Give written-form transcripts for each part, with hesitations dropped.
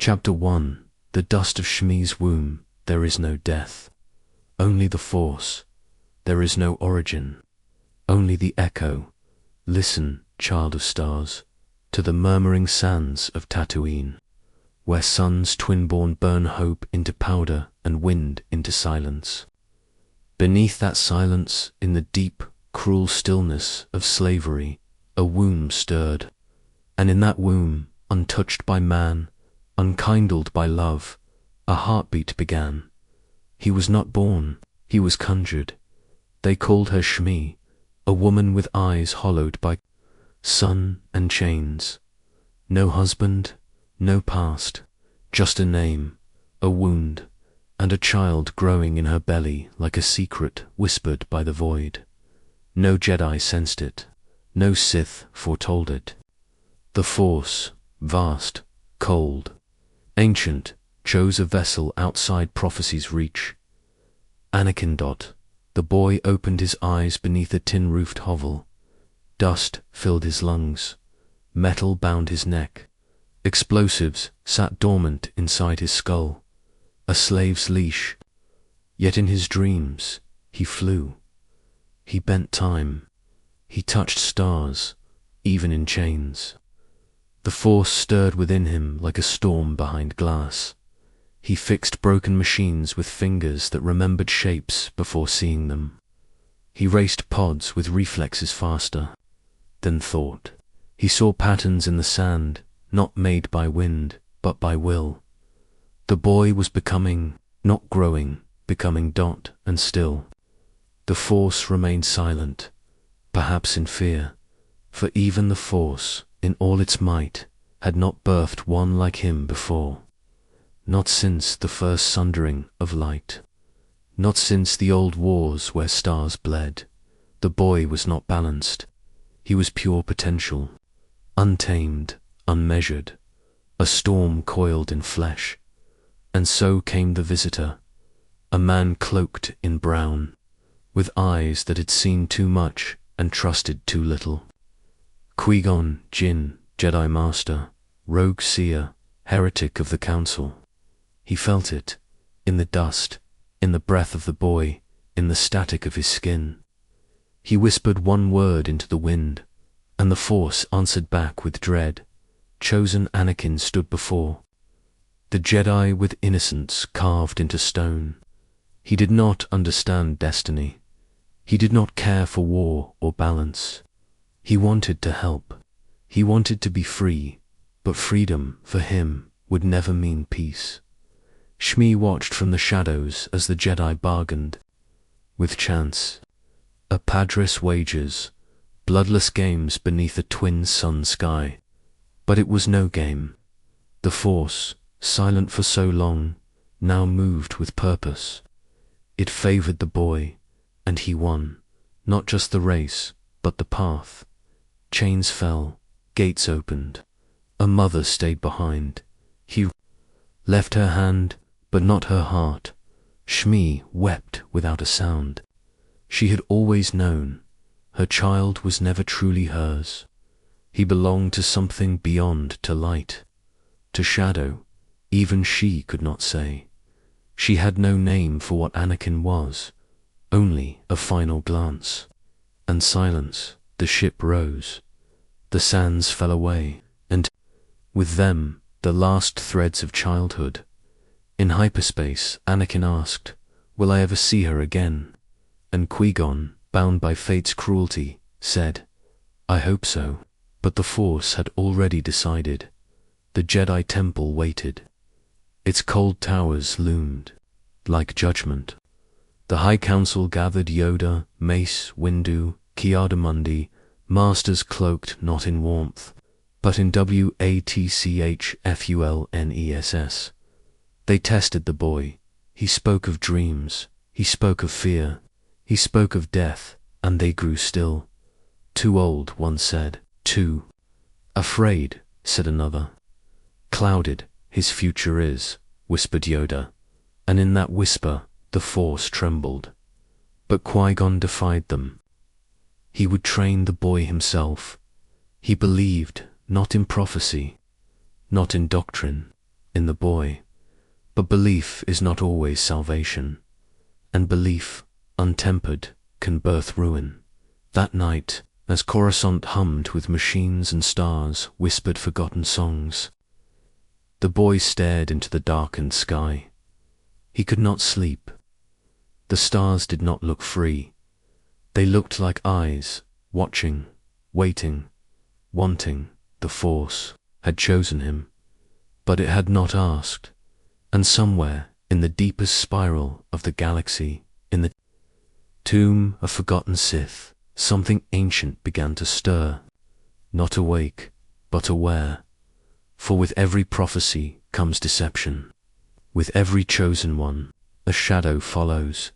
Chapter 1. The dust of Shmi's womb, there is no death. Only the force. There is no origin. Only the echo. Listen, child of stars, to the murmuring sands of Tatooine, where suns twin-born burn hope into powder and wind into silence. Beneath that silence, in the deep, cruel stillness of slavery, a womb stirred, and in that womb, untouched by man, unkindled by love, a heartbeat began. He was not born, he was conjured. They called her Shmi, a woman with eyes hollowed by sun and chains. No husband, no past, just a name, a wound, and a child growing in her belly like a secret whispered by the void. No Jedi sensed it, no Sith foretold it. The Force, vast, cold, ancient, chose a vessel outside prophecy's reach. Anakin. The boy opened his eyes beneath a tin-roofed hovel. Dust filled his lungs. Metal bound his neck. Explosives sat dormant inside his skull. A slave's leash. Yet in his dreams, he flew. He bent time. He touched stars, even in chains. The Force stirred within him like a storm behind glass. He fixed broken machines with fingers that remembered shapes before seeing them. He raced pods with reflexes faster than thought. He saw patterns in the sand, not made by wind, but by will. The boy was becoming, not growing, becoming dot and still. The Force remained silent, perhaps in fear, for even the Force, in all its might, had not birthed one like him before. Not since the first sundering of light. Not since the old wars where stars bled. The boy was not balanced. He was pure potential. Untamed, unmeasured. A storm coiled in flesh. And so came the visitor. A man cloaked in brown, with eyes that had seen too much and trusted too little. Qui-Gon Jinn, Jedi Master, rogue seer, heretic of the Council. He felt it, in the dust, in the breath of the boy, in the static of his skin. He whispered one word into the wind, and the Force answered back with dread. Chosen Anakin stood before. The Jedi with innocence carved into stone. He did not understand destiny. He did not care for war or balance. He wanted to help. He wanted to be free, but freedom, for him, would never mean peace. Shmi watched from the shadows as the Jedi bargained. With chance. A Padris wagers, bloodless games beneath a twin sun sky. But it was no game. The Force, silent for so long, now moved with purpose. It favored the boy, and he won, not just the race, but the path. Chains fell, gates opened. A mother stayed behind. He left her hand, but not her heart. Shmi wept without a sound. She had always known. Her child was never truly hers. He belonged to something beyond, to light, to shadow. Even she could not say. She had no name for what Anakin was, only a final glance. And silence. The ship rose. The sands fell away, and with them, the last threads of childhood. In hyperspace, Anakin asked, "Will I ever see her again?" And Qui-Gon, bound by fate's cruelty, said, "I hope so." But the Force had already decided. The Jedi Temple waited. Its cold towers loomed, like judgment. The High Council gathered Yoda, Mace, Windu, Ki-Adi-Mundi, masters cloaked not in warmth, but in WATCHFULNESS. They tested the boy. He spoke of dreams. He spoke of fear. He spoke of death, and they grew still. Too old, one said. Too afraid, said another. Clouded, his future is, whispered Yoda, and in that whisper, the Force trembled. But Qui-Gon defied them. He would train the boy himself. He believed, not in prophecy, not in doctrine, in the boy. But belief is not always salvation, and belief, untempered, can birth ruin. That night, as Coruscant hummed with machines and stars, whispered forgotten songs, the boy stared into the darkened sky. He could not sleep. The stars did not look free. They looked like eyes, watching, waiting, wanting. The Force had chosen him, but it had not asked. And somewhere, in the deepest spiral of the galaxy, in the tomb of forgotten Sith, something ancient began to stir, not awake, but aware. For with every prophecy comes deception. With every chosen one, a shadow follows.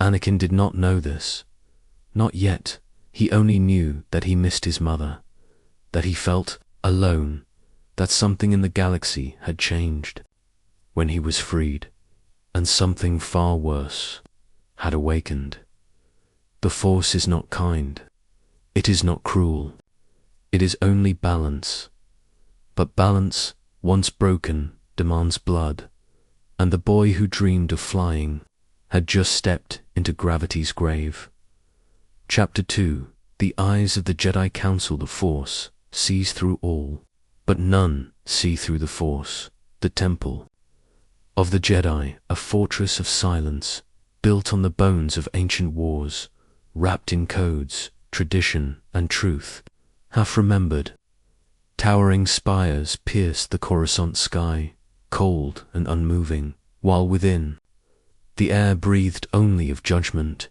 Anakin did not know this. Not yet. He only knew that he missed his mother, that he felt alone, that something in the galaxy had changed when he was freed, and something far worse had awakened. The Force is not kind. It is not cruel. It is only balance. But balance, once broken, demands blood, and the boy who dreamed of flying had just stepped into gravity's grave. Chapter 2. The eyes of the Jedi Council. The Force sees through all, but none see through the Force. The Temple of the Jedi, a fortress of silence, built on the bones of ancient wars, wrapped in codes, tradition, and truth, half remembered. Towering spires pierced the Coruscant sky, cold and unmoving, while within, the air breathed only of judgment.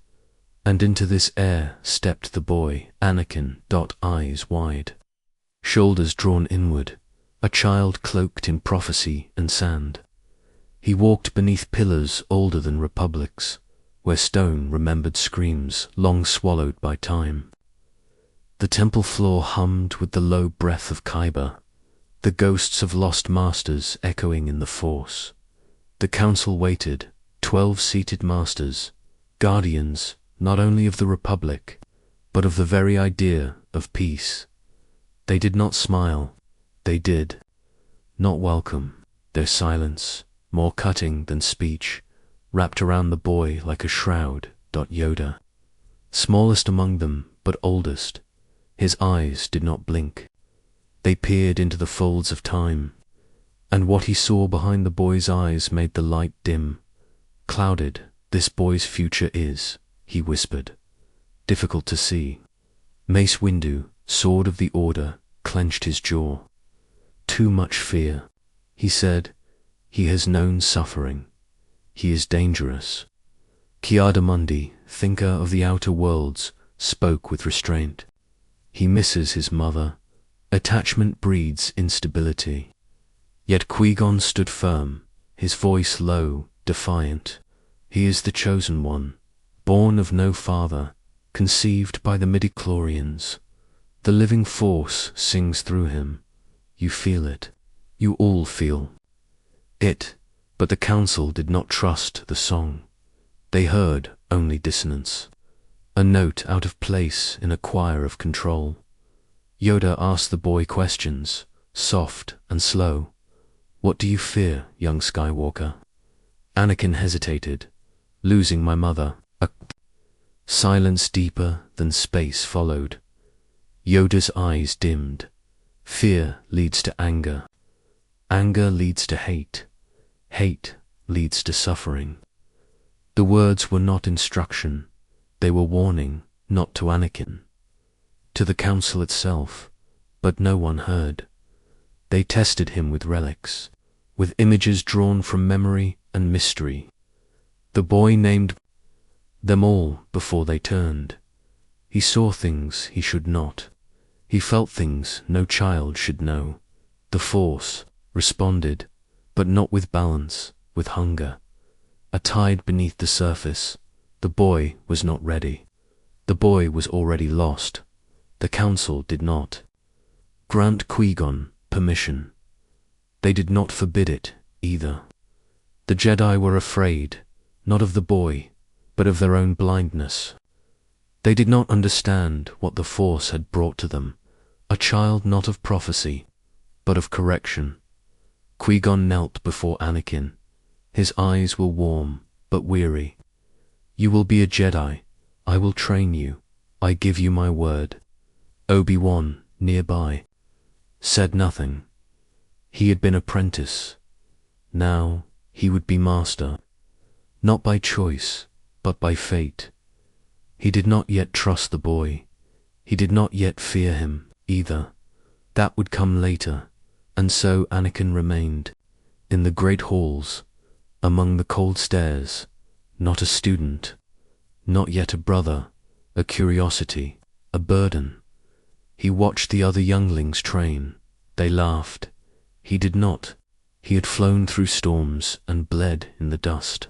And into this air stepped the boy, Anakin, eyes wide, shoulders drawn inward, a child cloaked in prophecy and sand. He walked beneath pillars older than republics, where stone remembered screams long swallowed by time. The temple floor hummed with the low breath of Kyber, the ghosts of lost masters echoing in the Force. The council waited, 12 seated masters, guardians not only of the Republic, but of the very idea of peace. They did not smile, they did not welcome. Their silence, more cutting than speech, wrapped around the boy like a shroud. Yoda, smallest among them, but oldest, his eyes did not blink. They peered into the folds of time, and what he saw behind the boy's eyes made the light dim, clouded. This boy's future is, he whispered, difficult to see. Mace Windu, Sword of the Order, clenched his jaw. Too much fear, he said. He has known suffering. He is dangerous. Ki-Adi-Mundi, thinker of the outer worlds, spoke with restraint. He misses his mother. Attachment breeds instability. Yet Qui-Gon stood firm, his voice low, defiant. He is the chosen one, born of no father, conceived by the midi-chlorians. The living Force sings through him. You feel it. You all feel it. But the council did not trust the song. They heard only dissonance, a note out of place in a choir of control. Yoda asked the boy questions, soft and slow. What do you fear, young Skywalker? Anakin hesitated. Losing my mother. A silence deeper than space followed. Yoda's eyes dimmed. Fear leads to anger. Anger leads to hate. Hate leads to suffering. The words were not instruction. They were warning, not to Anakin, to the council itself, but no one heard. They tested him with relics, with images drawn from memory and mystery. The boy named them all before they turned. He saw things he should not. He felt things no child should know. The Force responded, but not with balance, with hunger. A tide beneath the surface. The boy was not ready. The boy was already lost. The council did not grant Qui-Gon permission. They did not forbid it either. The Jedi were afraid, not of the boy, but of their own blindness. They did not understand what the Force had brought to them, a child not of prophecy, but of correction. Qui-Gon knelt before Anakin. His eyes were warm, but weary. "You will be a Jedi. I will train you. I give you my word." Obi-Wan, nearby, said nothing. He had been apprentice. Now he would be master, not by choice, but by fate. He did not yet trust the boy. He did not yet fear him, either. That would come later, and so Anakin remained, in the great halls, among the cold stairs, not a student, not yet a brother, a curiosity, a burden. He watched the other younglings train. They laughed. He did not. He had flown through storms and bled in the dust.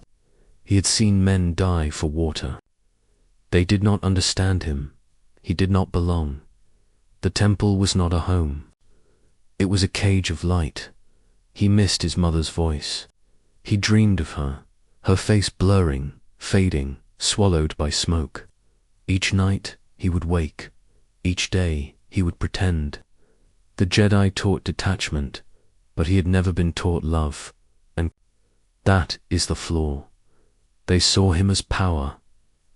He had seen men die for water. They did not understand him. He did not belong. The temple was not a home. It was a cage of light. He missed his mother's voice. He dreamed of her, her face blurring, fading, swallowed by smoke. Each night he would wake. Each day he would pretend. The Jedi taught detachment, but he had never been taught love, and that is the flaw. They saw him as power,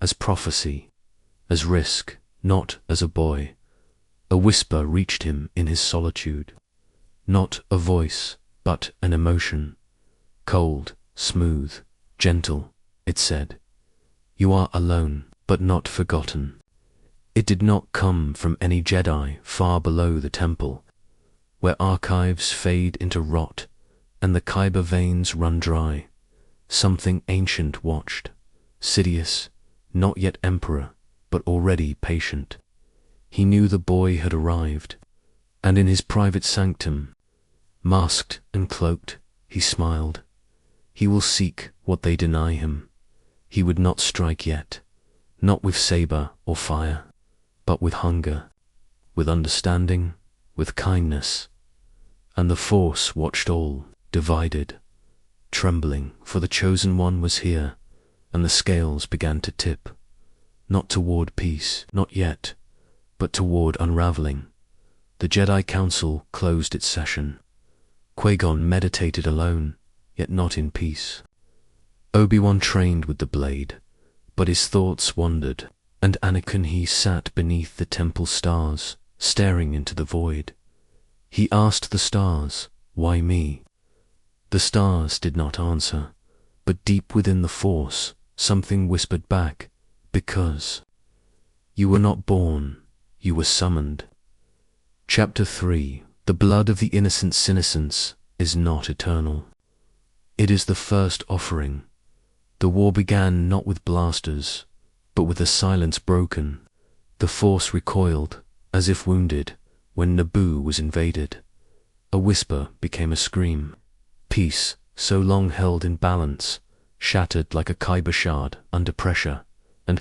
as prophecy, as risk, not as a boy. A whisper reached him in his solitude. Not a voice, but an emotion. Cold, smooth, gentle, it said. "You are alone, but not forgotten." It did not come from any Jedi far below the temple, where archives fade into rot and the Kyber veins run dry. Something ancient watched, Sidious, not yet emperor, but already patient. He knew the boy had arrived, and in his private sanctum, masked and cloaked, he smiled. He will seek what they deny him. He would not strike yet, not with saber or fire, but with hunger, with understanding, with kindness. And the Force watched all, divided, trembling, for the chosen one was here, and the scales began to tip, not toward peace, not yet, but toward unraveling. The Jedi Council closed its session. Qui-Gon meditated alone, yet not in peace. Obi-Wan trained with the blade, but his thoughts wandered, and Anakin he sat beneath the temple stars, staring into the void. He asked the stars, "Why me?" The stars did not answer, but deep within the Force, something whispered back, "Because you were not born, you were summoned." Chapter 3. The blood of the innocent senescence is not eternal. It is the first offering. The war began not with blasters, but with a silence broken. The Force recoiled, as if wounded, when Naboo was invaded. A whisper became a scream. Peace, so long held in balance, shattered like a Kyber shard under pressure, and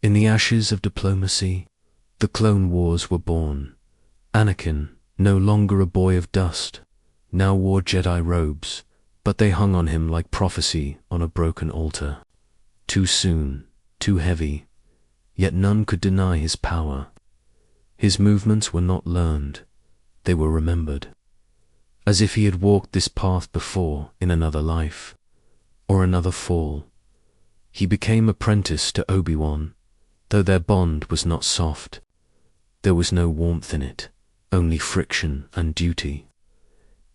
in the ashes of diplomacy, the Clone Wars were born. Anakin, no longer a boy of dust, now wore Jedi robes, but they hung on him like prophecy on a broken altar. Too soon, too heavy, yet none could deny his power. His movements were not learned, they were remembered, as if he had walked this path before in another life, or another fall. He became apprentice to Obi-Wan, though their bond was not soft. There was no warmth in it, only friction and duty.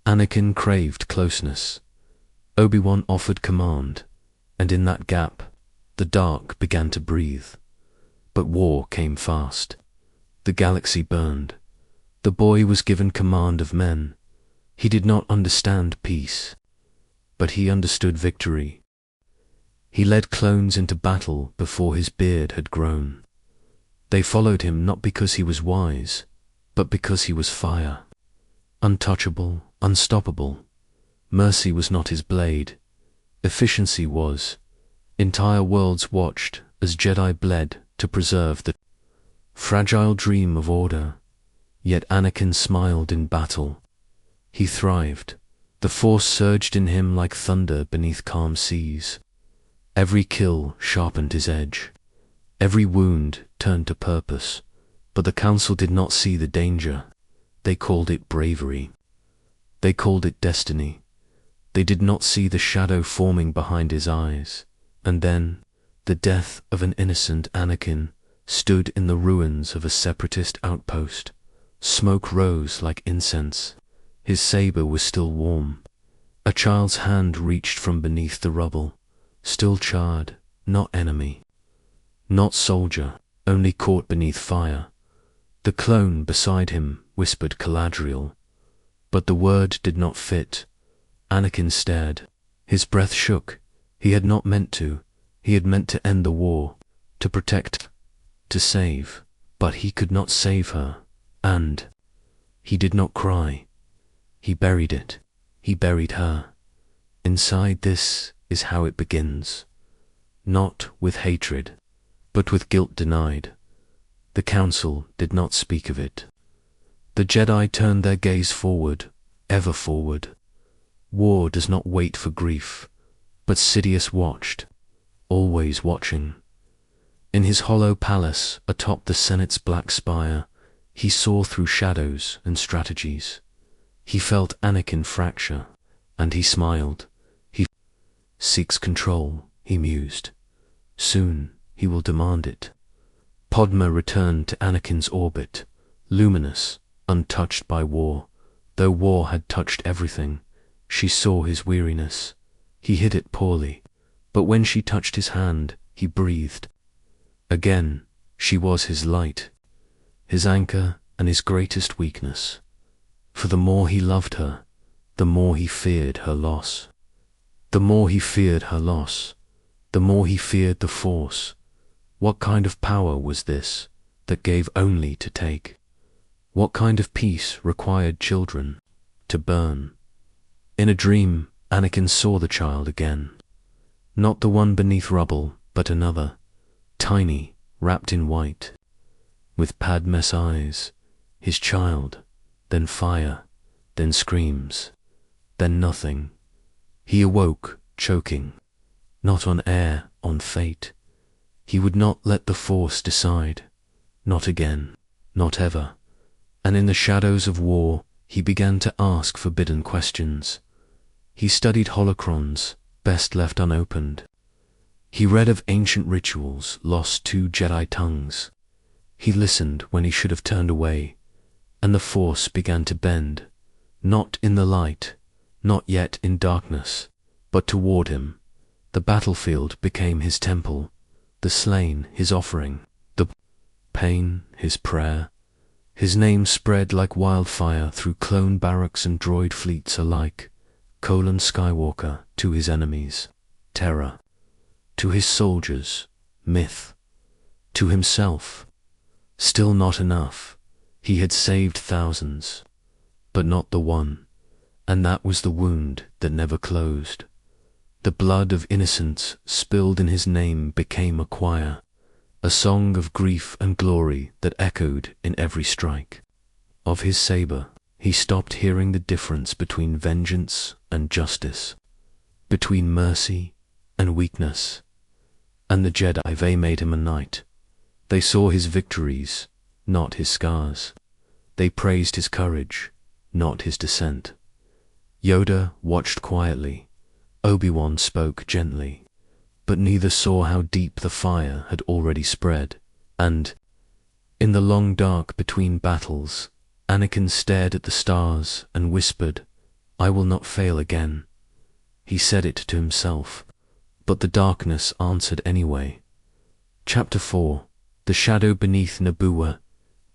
Anakin craved closeness. Obi-Wan offered command, and in that gap, the dark began to breathe. But war came fast. The galaxy burned. The boy was given command of men. He did not understand peace, but he understood victory. He led clones into battle before his beard had grown. They followed him not because he was wise, but because he was fire. Untouchable, unstoppable. Mercy was not his blade. Efficiency was. Entire worlds watched as Jedi bled to preserve the fragile dream of order. Yet Anakin smiled in battle. He thrived. The Force surged in him like thunder beneath calm seas. Every kill sharpened his edge. Every wound turned to purpose. But the Council did not see the danger. They called it bravery. They called it destiny. They did not see the shadow forming behind his eyes. And then, the death of an innocent Anakin stood in the ruins of a separatist outpost. Smoke rose like incense. His saber was still warm. A child's hand reached from beneath the rubble, still charred, not enemy, not soldier, only caught beneath fire. The clone beside him whispered Galadriel, but the word did not fit. Anakin stared. His breath shook. He had not meant to. He had meant to end the war, to protect, to save, but he could not save her, and he did not cry. He buried it. He buried her. Inside this is how it begins. Not with hatred, but with guilt denied. The council did not speak of it. The Jedi turned their gaze forward, ever forward. War does not wait for grief, but Sidious watched, always watching. In his hollow palace atop the Senate's black spire, he saw through shadows and strategies. He felt Anakin fracture, and he smiled. He seeks control, he mused. Soon he will demand it. Padma returned to Anakin's orbit, luminous, untouched by war. Though war had touched everything, she saw his weariness. He hid it poorly, but when she touched his hand, he breathed. Again, she was his light, his anchor and his greatest weakness. For the more he loved her, the more he feared her loss. The more he feared her loss, the more he feared the Force. What kind of power was this that gave only to take? What kind of peace required children to burn? In a dream, Anakin saw the child again. Not the one beneath rubble, but another, tiny, wrapped in white, with Padme's eyes, his child, then fire, then screams, then nothing. He awoke, choking, not on air, on fate. He would not let the Force decide, not again, not ever. And in the shadows of war, he began to ask forbidden questions. He studied holocrons, best left unopened. He read of ancient rituals lost to Jedi tongues. He listened when he should have turned away, and the Force began to bend, not in the light, not yet in darkness, but toward him. The battlefield became his temple, the slain his offering, the pain his prayer. His name spread like wildfire through clone barracks and droid fleets alike. Colon Skywalker to his enemies, terror. To his soldiers, myth. To himself, still not enough. He had saved thousands, but not the one, and that was the wound that never closed. The blood of innocents spilled in his name became a choir, a song of grief and glory that echoed in every strike of his saber. He stopped hearing the difference between vengeance and justice, between mercy and weakness. And the Jedi, they made him a knight. They saw his victories, not his scars. They praised his courage, not his descent. Yoda watched quietly. Obi-Wan spoke gently, but neither saw how deep the fire had already spread. And, in the long dark between battles, Anakin stared at the stars and whispered, "I will not fail again." He said it to himself, but the darkness answered anyway. Chapter 4. The shadow beneath Naboo.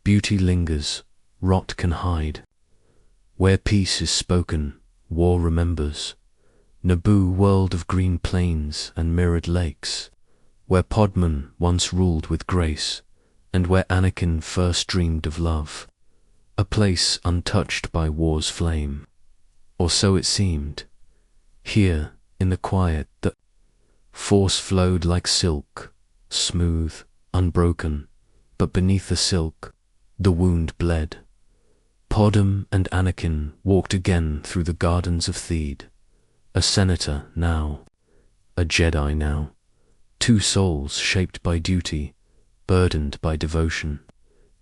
Beauty lingers, rot can hide. Where peace is spoken, war remembers. Naboo, world of green plains and mirrored lakes, where Podman once ruled with grace, and where Anakin first dreamed of love. A place untouched by war's flame, or so it seemed. Here, in the quiet, the Force flowed like silk, smooth, unbroken, but beneath the silk, the wound bled. Podm and Anakin walked again through the gardens of Theed, a senator now, a Jedi now, two souls shaped by duty, burdened by devotion.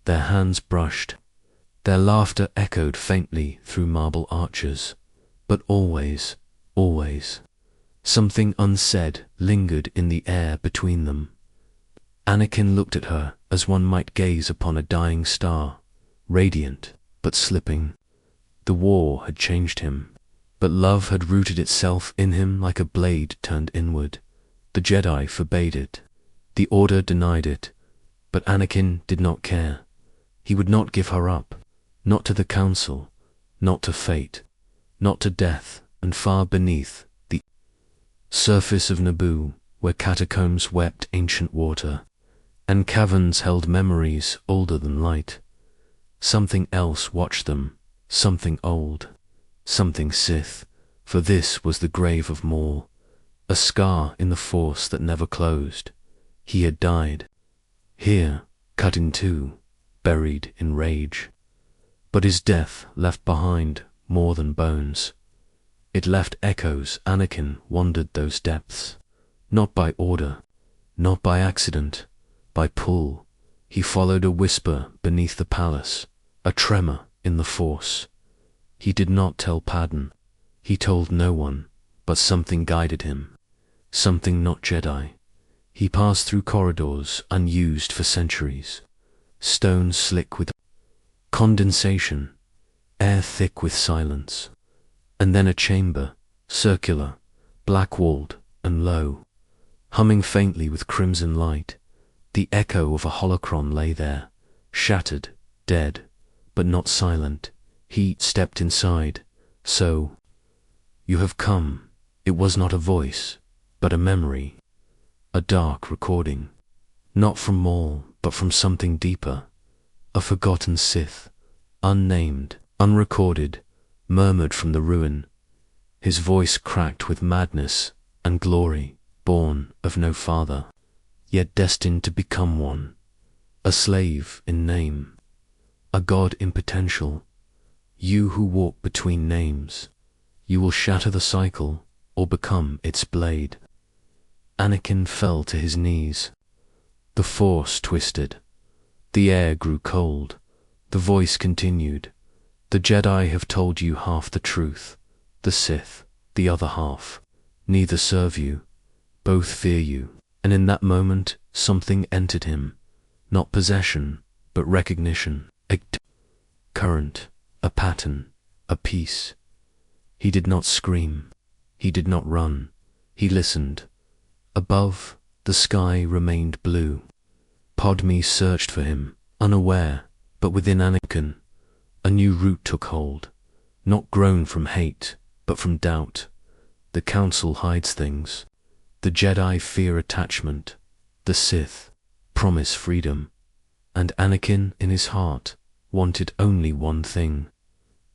Their hands brushed, Their laughter echoed faintly through marble arches, but always, always, something unsaid lingered in the air between them. Anakin looked at her as one might gaze upon a dying star, radiant but slipping. The war had changed him, but love had rooted itself in him like a blade turned inward. The Jedi forbade it. The Order denied it, but Anakin did not care. He would not give her up, not to the Council, not to fate, not to death, and far beneath the surface of Naboo, where catacombs wept ancient water, and caverns held memories older than light, something else watched them, something old, something Sith, for this was the grave of Maul, a scar in the Force that never closed. He had died, here, cut in two, buried in rage. But his death left behind more than bones. It left echoes. Anakin wandered those depths, not by order, not by accident, by pull. He followed a whisper beneath the palace, a tremor in the Force. He did not tell Padme. He told no one, but something guided him, something not Jedi. He passed through corridors unused for centuries, stone slick with condensation, air thick with silence, and then a chamber, circular, black-walled and low, humming faintly with crimson light. The echo of a holocron lay there, shattered, dead, but not silent. He stepped inside. So, "You have come." It was not a voice, but a memory, a dark recording, not from Maul, but from something deeper. A forgotten Sith, unnamed, unrecorded, murmured from the ruin. His voice cracked with madness and glory, born of no father, yet destined to become one, a slave in name, a god in potential. You who walk between names, you will shatter the cycle or become its blade. Anakin fell to his knees. The Force twisted. The air grew cold. The voice continued. The Jedi have told you half the truth. The Sith, the other half. Neither serve you. Both fear you. And in that moment, something entered him. Not possession, but recognition. A current, a pattern, a peace. He did not scream. He did not run. He listened. Above, the sky remained blue. Padme searched for him, unaware, but within Anakin, a new root took hold, not grown from hate, but from doubt. The Council hides things. The Jedi fear attachment. The Sith promise freedom. And Anakin, in his heart, wanted only one thing: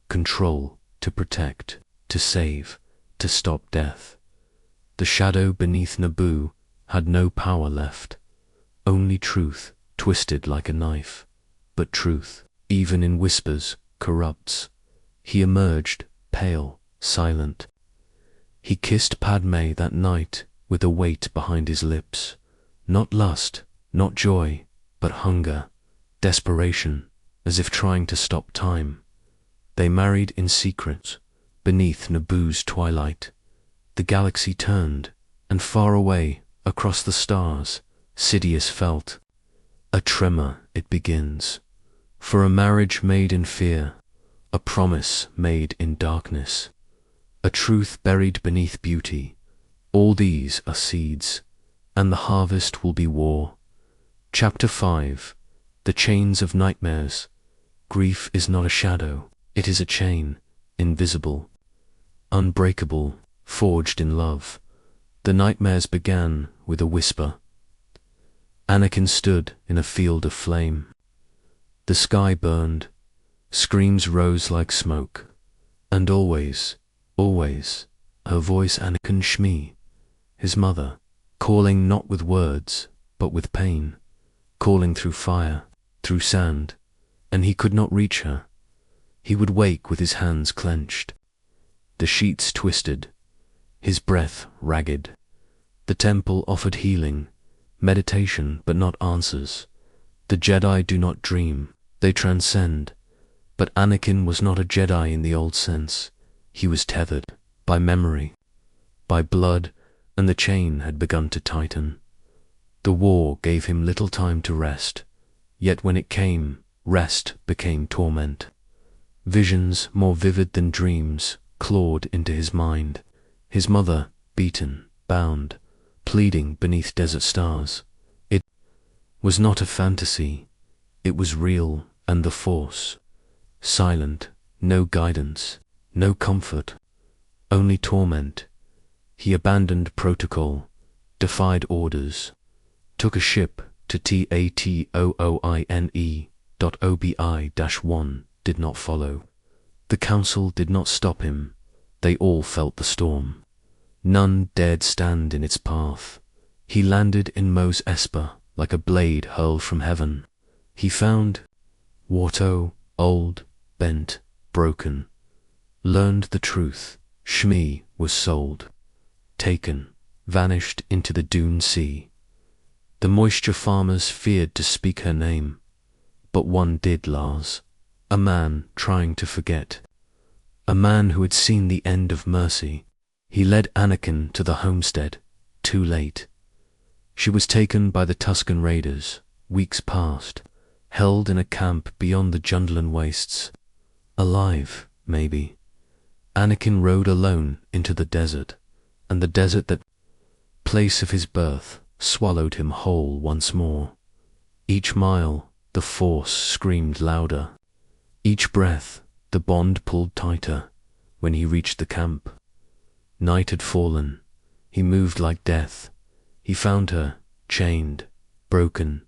control, to protect, to save, to stop death. The shadow beneath Naboo had no power left. Only truth, twisted like a knife. But truth, even in whispers, corrupts. He emerged, pale, silent. He kissed Padme that night with a weight behind his lips. Not lust, not joy, but hunger, desperation, as if trying to stop time. They married in secret, beneath Naboo's twilight. The galaxy turned, and far away, across the stars, Sidious felt a tremor. It begins. For a marriage made in fear, a promise made in darkness, a truth buried beneath beauty. All these are seeds, and the harvest will be war. Chapter 5. The Chains of Nightmares. Grief is not a shadow, it is a chain, invisible, unbreakable, forged in love. The nightmares began with a whisper. Anakin stood in a field of flame. The sky burned, screams rose like smoke, and always, always, her voice Anakin Shmi, his mother, calling not with words, but with pain, calling through fire, through sand, and he could not reach her. He would wake with his hands clenched, the sheets twisted, his breath ragged. The temple offered healing, meditation, but not answers. The Jedi do not dream, they transcend. But Anakin was not a Jedi in the old sense. He was tethered by memory, by blood, and the chain had begun to tighten. The war gave him little time to rest, yet when it came, rest became torment. Visions more vivid than dreams clawed into his mind. His mother, beaten, bound, pleading beneath desert stars. It was not a fantasy. It was real, and the Force. Silent, no guidance, no comfort, only torment. He abandoned protocol, defied orders, took a ship to TATOOINE.OBI-1, did not follow. The council did not stop him. They all felt the storm. None dared stand in its path. He landed in Mos Espa like a blade hurled from heaven. He found Watto, old, bent, broken. Learned the truth. Shmi was sold, taken, vanished into the dune sea. The moisture farmers feared to speak her name, but one did, Lars. A man trying to forget. A man who had seen the end of mercy. He led Anakin to the homestead, too late. She was taken by the Tusken Raiders, weeks past, held in a camp beyond the Jundland wastes. Alive, maybe. Anakin rode alone into the desert, and the desert, that place of his birth, swallowed him whole once more. Each mile, the Force screamed louder. Each breath, the bond pulled tighter. When he reached the camp, night had fallen. He moved like death. He found her, chained, broken,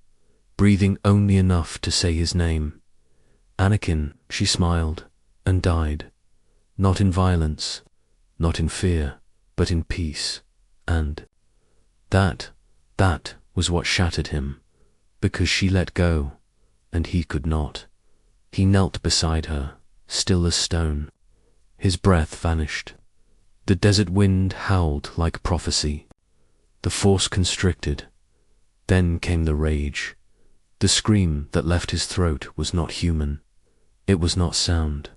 breathing only enough to say his name. Anakin, she smiled, and died. Not in violence, not in fear, but in peace. And that was what shattered him, because she let go, and he could not. He knelt beside her, still as stone. His breath vanished. The desert wind howled like prophecy. The Force constricted. Then came the rage. The scream that left his throat was not human. It was not sound.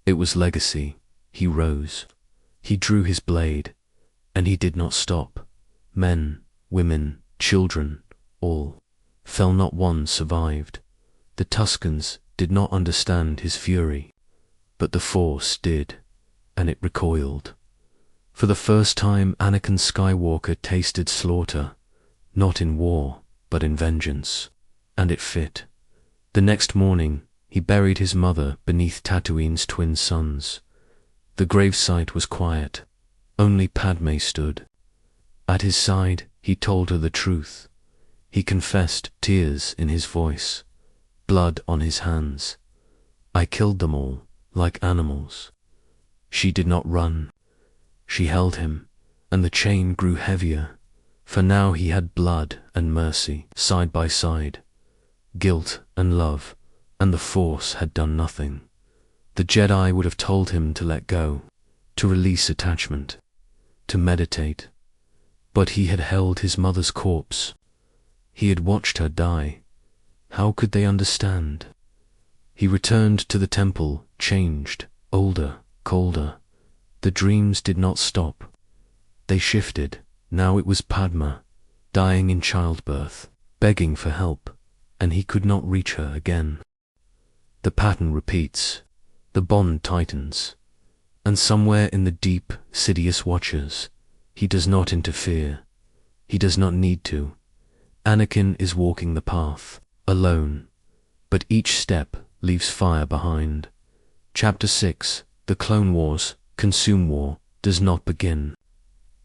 It was legacy. He rose. He drew his blade, and he did not stop. Men, women, children, all fell, not one survived. The Tuskens did not understand his fury, but the Force did, and it recoiled. For the first time, Anakin Skywalker tasted slaughter, not in war, but in vengeance, and it fit. The next morning, he buried his mother beneath Tatooine's twin suns. The gravesite was quiet. Only Padme stood. At his side, he told her the truth. He confessed, tears in his voice, blood on his hands. I killed them all, like animals. She did not run. She held him, and the chain grew heavier, for now he had blood and mercy side by side, guilt and love, and the Force had done nothing. The Jedi would have told him to let go, to release attachment, to meditate, but he had held his mother's corpse. He had watched her die. How could they understand? He returned to the temple, changed, older, colder. The dreams did not stop. They shifted. Now it was Padma, dying in childbirth, begging for help, and he could not reach her again. The pattern repeats. The bond tightens. And somewhere in the deep, Sidious watches, he does not interfere. He does not need to. Anakin is walking the path, alone, but each step leaves fire behind. Chapter 6, The Clone Wars, Consume War, does not begin.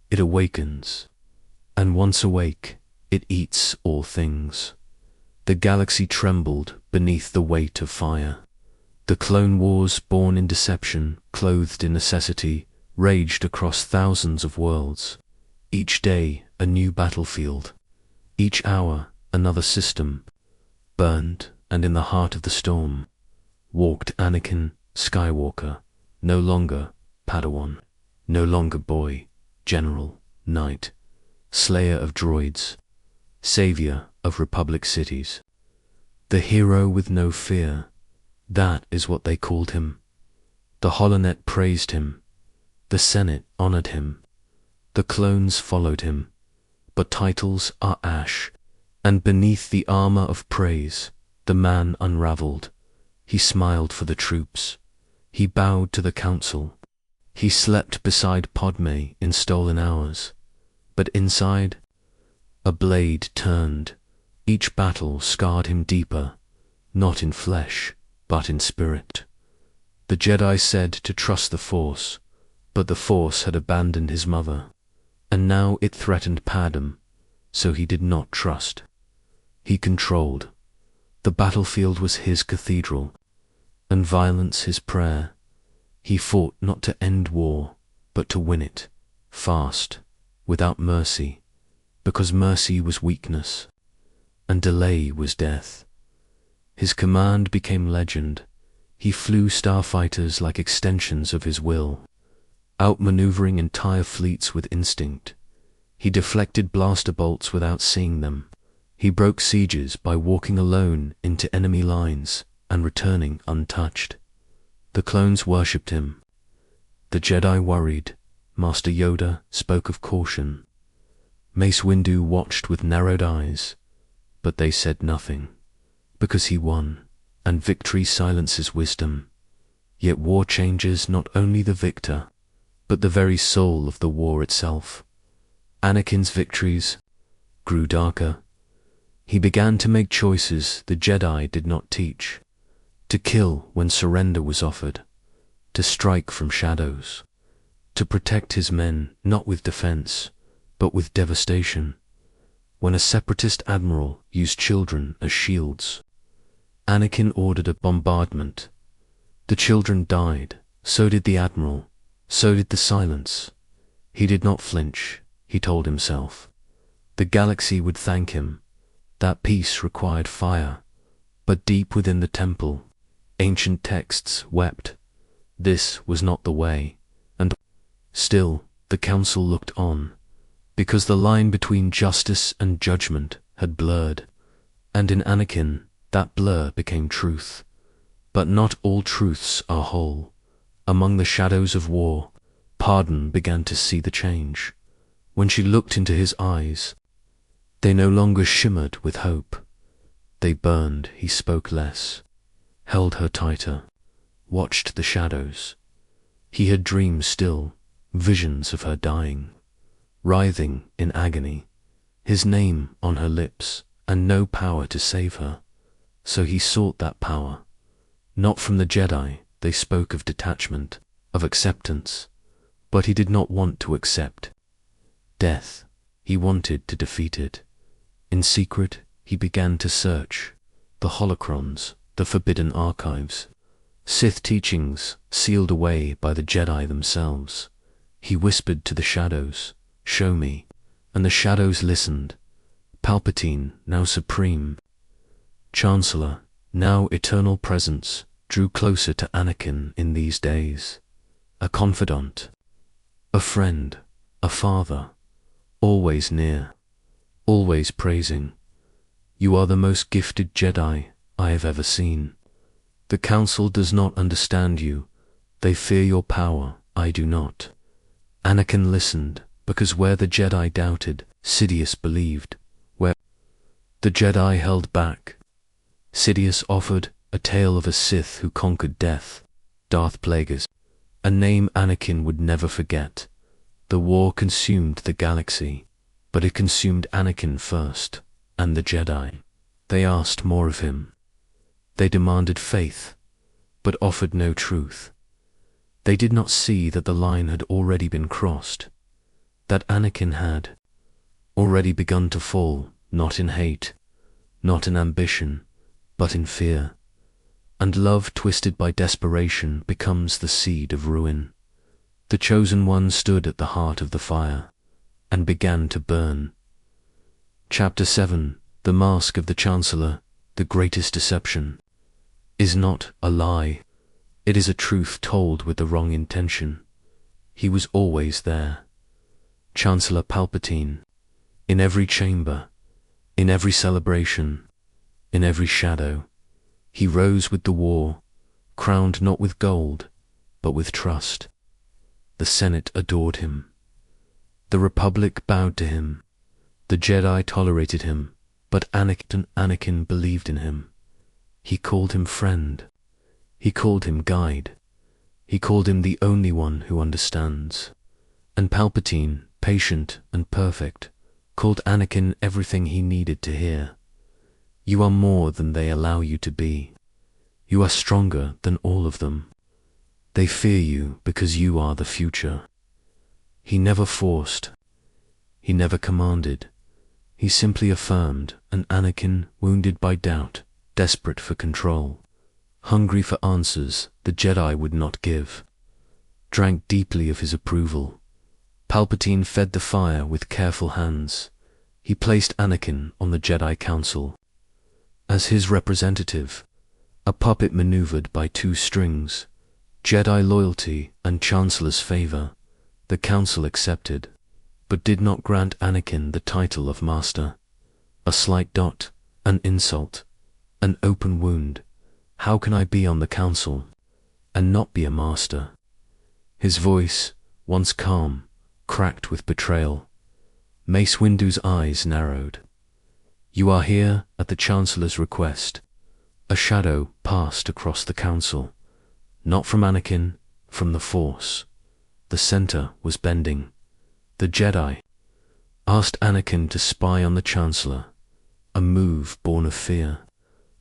It awakens, and once awake, it eats all things. The galaxy trembled beneath the weight of fire. The Clone Wars, born in deception, clothed in necessity, raged across thousands of worlds. Each day, a new battlefield. Each hour, another system. Burned, and in the heart of the storm, walked Anakin Skywalker, no longer Padawan, no longer boy, general, knight, slayer of droids, savior of Republic cities. The hero with no fear, That is what they called him. The holonet praised him. The Senate honored him. The clones followed him. But titles are ash, and beneath the armor of praise, the man unraveled. He smiled for the troops. He bowed to the council. He slept beside Padme in stolen hours. But inside, a blade turned. Each battle scarred him deeper, not in flesh, but in spirit. The Jedi said to trust the Force, but the Force had abandoned his mother, and now it threatened Padme, so he did not trust. He controlled. The battlefield was his cathedral, and violence his prayer. He fought not to end war, but to win it, fast, without mercy, because mercy was weakness, and delay was death. His command became legend. He flew starfighters like extensions of his will, outmaneuvering entire fleets with instinct. He deflected blaster bolts without seeing them. He broke sieges by walking alone into enemy lines and returning untouched. The clones worshipped him. The Jedi worried. Master Yoda spoke of caution. Mace Windu watched with narrowed eyes, but they said nothing, because he won, and victory silences wisdom. Yet war changes not only the victor, but the very soul of the war itself. Anakin's victories grew darker. He began to make choices the Jedi did not teach. To kill when surrender was offered, to strike from shadows, to protect his men not with defense, but with devastation. When a separatist admiral used children as shields, Anakin ordered a bombardment. The children died, so did the admiral, so did the silence. He did not flinch, he told himself. The galaxy would thank him. That peace required fire, but deep within the temple, ancient texts wept. This was not the way, and still the council looked on, because the line between justice and judgment had blurred, and in Anakin that blur became truth. But not all truths are whole. Among the shadows of war, Padme began to see the change. When she looked into his eyes, they no longer shimmered with hope. They burned. He spoke less, held her tighter, watched the shadows. He had dreams still, visions of her dying, writhing in agony, his name on her lips, and no power to save her. So he sought that power. Not from the Jedi. They spoke of detachment, of acceptance, but he did not want to accept death. He wanted to defeat it. In secret, he began to search the holocrons, the forbidden archives, Sith teachings sealed away by the Jedi themselves. He whispered to the shadows, "Show me," and the shadows listened. Palpatine, now supreme, Chancellor, now eternal presence, drew closer to Anakin in these days. A confidant, a friend, a father, always near, always praising. You are the most gifted Jedi I have ever seen. The Council does not understand you. They fear your power. I do not. Anakin listened, because where the Jedi doubted, Sidious believed. Where the Jedi held back, Sidious offered a tale of a Sith who conquered death, Darth Plagueis, a name Anakin would never forget. The war consumed the galaxy, but it consumed Anakin first, and the Jedi. They asked more of him. They demanded faith, but offered no truth. They did not see that the line had already been crossed, that Anakin had already begun to fall, not in hate, not in ambition, but in fear. And love twisted by desperation becomes the seed of ruin. The Chosen One stood at the heart of the fire, and began to burn. Chapter 7. The Mask of the Chancellor, the greatest deception, is not a lie. It is a truth told with the wrong intention. He was always there. Chancellor Palpatine, in every chamber, in every celebration, in every shadow. He rose with the war, crowned not with gold, but with trust. The Senate adored him. The Republic bowed to him. The Jedi tolerated him, but Anakin believed in him. He called him friend. He called him guide. He called him the only one who understands. And Palpatine, patient and perfect, called Anakin everything he needed to hear. You are more than they allow you to be. You are stronger than all of them. They fear you because you are the future. He never forced. He never commanded. He simply affirmed, and Anakin, wounded by doubt, desperate for control, hungry for answers the Jedi would not give, drank deeply of his approval. Palpatine fed the fire with careful hands. He placed Anakin on the Jedi Council. As his representative, a puppet maneuvered by two strings, Jedi loyalty and Chancellor's favor, the Council accepted, but did not grant Anakin the title of Master. A slight dot, an insult, an open wound. How can I be on the Council and not be a Master? His voice, once calm, cracked with betrayal. Mace Windu's eyes narrowed. You are here at the Chancellor's request. A shadow passed across the Council. Not from Anakin, from the Force. The center was bending. The Jedi asked Anakin to spy on the Chancellor, a move born of fear,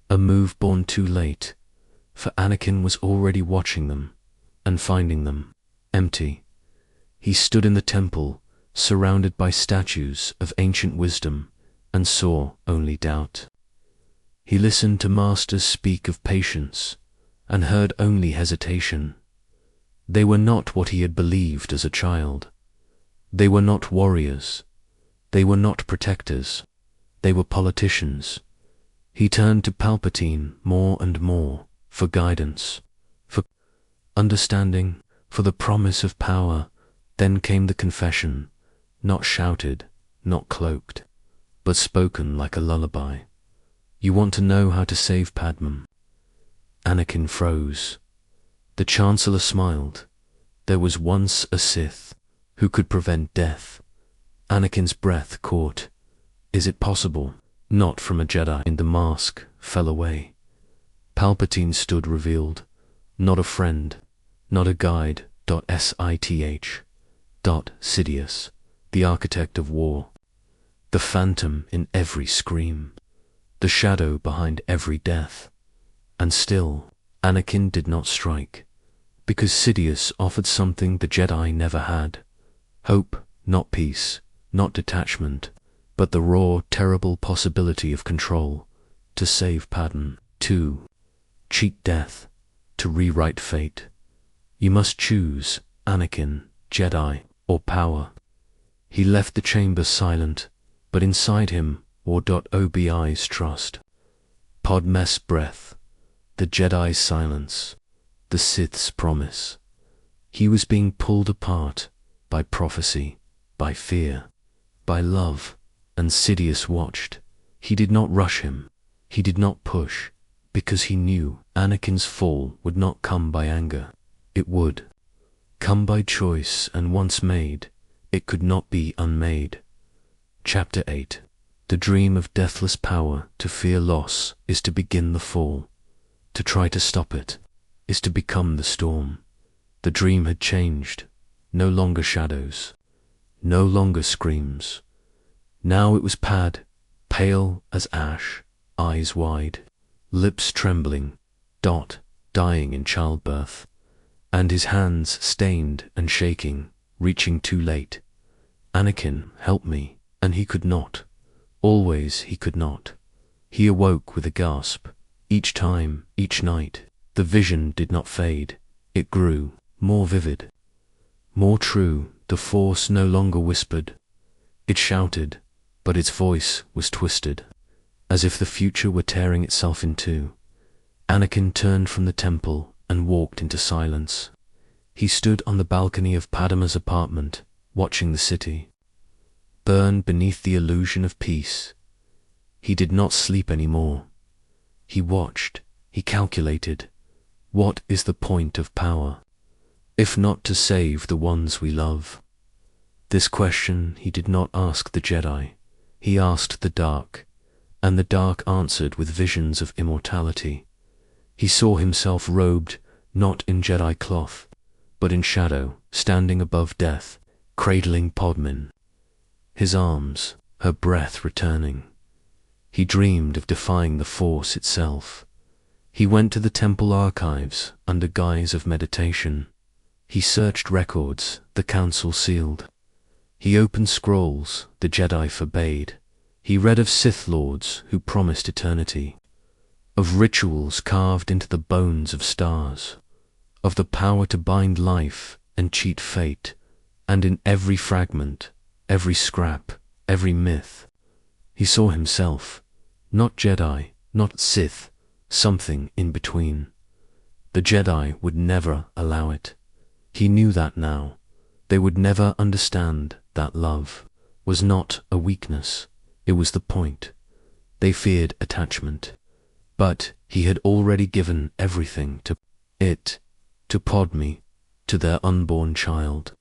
a move born too late, for Anakin was already watching them and finding them empty. He stood in the temple, surrounded by statues of ancient wisdom, and saw only doubt. He listened to masters speak of patience, and heard only hesitation. They were not what he had believed as a child. They were not warriors. They were not protectors. They were politicians. He turned to Palpatine more and more for guidance, for understanding, for the promise of power. Then came the confession, not shouted, not cloaked, but spoken like a lullaby. You want to know how to save Padmé? Anakin froze. The Chancellor smiled. There was once a Sith who could prevent death. Anakin's breath caught. Is it possible? Not from a Jedi. The mask fell away. Palpatine stood revealed. Not a friend, not a guide. Sith. Sidious, the architect of war. The phantom in every scream. The shadow behind every death. And still, Anakin did not strike, because Sidious offered something the Jedi never had. Hope, not peace, not detachment, but the raw, terrible possibility of control, to save Padmé, to cheat death, to rewrite fate. You must choose, Anakin, Jedi, or power. He left the chamber silent, but inside him war. Obi's trust, Padmé's breath, the Jedi's silence, the Sith's promise. He was being pulled apart by prophecy, by fear, by love, and Sidious watched. He did not rush him. He did not push, because he knew Anakin's fall would not come by anger. It would come by choice, and once made, it could not be unmade. Chapter 8. The dream of deathless power to fear loss is to begin the fall. To try to stop it is to become the storm. The dream had changed. No longer shadows. No longer screams. Now it was pale as ash, eyes wide, lips trembling, dying in childbirth, and his hands stained and shaking, reaching too late. Anakin, help me, and he could not. Always he could not. He awoke with a gasp. Each time, each night, the vision did not fade. It grew, more vivid, more true. The Force no longer whispered. It shouted, but its voice was twisted, as if the future were tearing itself in two. Anakin turned from the temple and walked into silence. He stood on the balcony of Padmé's apartment, watching the city burn beneath the illusion of peace. He did not sleep anymore. He watched, he calculated. What is the point of power, if not to save the ones we love? This question he did not ask the Jedi, he asked the dark, and the dark answered with visions of immortality. He saw himself robed not in Jedi cloth, but in shadow, standing above death, cradling Podmin. His arms, her breath returning. He dreamed of defying the Force itself. He went to the temple archives under guise of meditation. He searched records the Council sealed. He opened scrolls the Jedi forbade. He read of Sith Lords who promised eternity, of rituals carved into the bones of stars, of the power to bind life and cheat fate, and in every fragment, every scrap, every myth, he saw himself, not Jedi, not Sith, something in between. The Jedi would never allow it. He knew that now. They would never understand that love was not a weakness, it was the point. They feared attachment. But he had already given everything to it, to Podme, to their unborn child,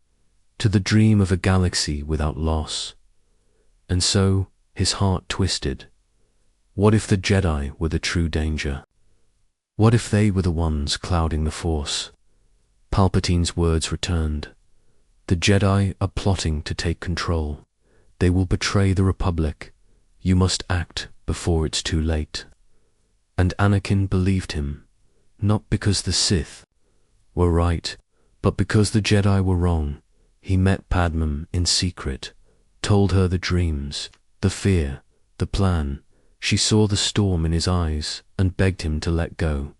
to the dream of a galaxy without loss. And so his heart twisted. What if the Jedi were the true danger? What if they were the ones clouding the Force? Palpatine's words returned. The Jedi are plotting to take control. They will betray the Republic. You must act before it's too late. And Anakin believed him, not because the Sith were right, but because the Jedi were wrong. He met Padmé in secret, told her the dreams, the fear, the plan. She saw the storm in his eyes and begged him to let go.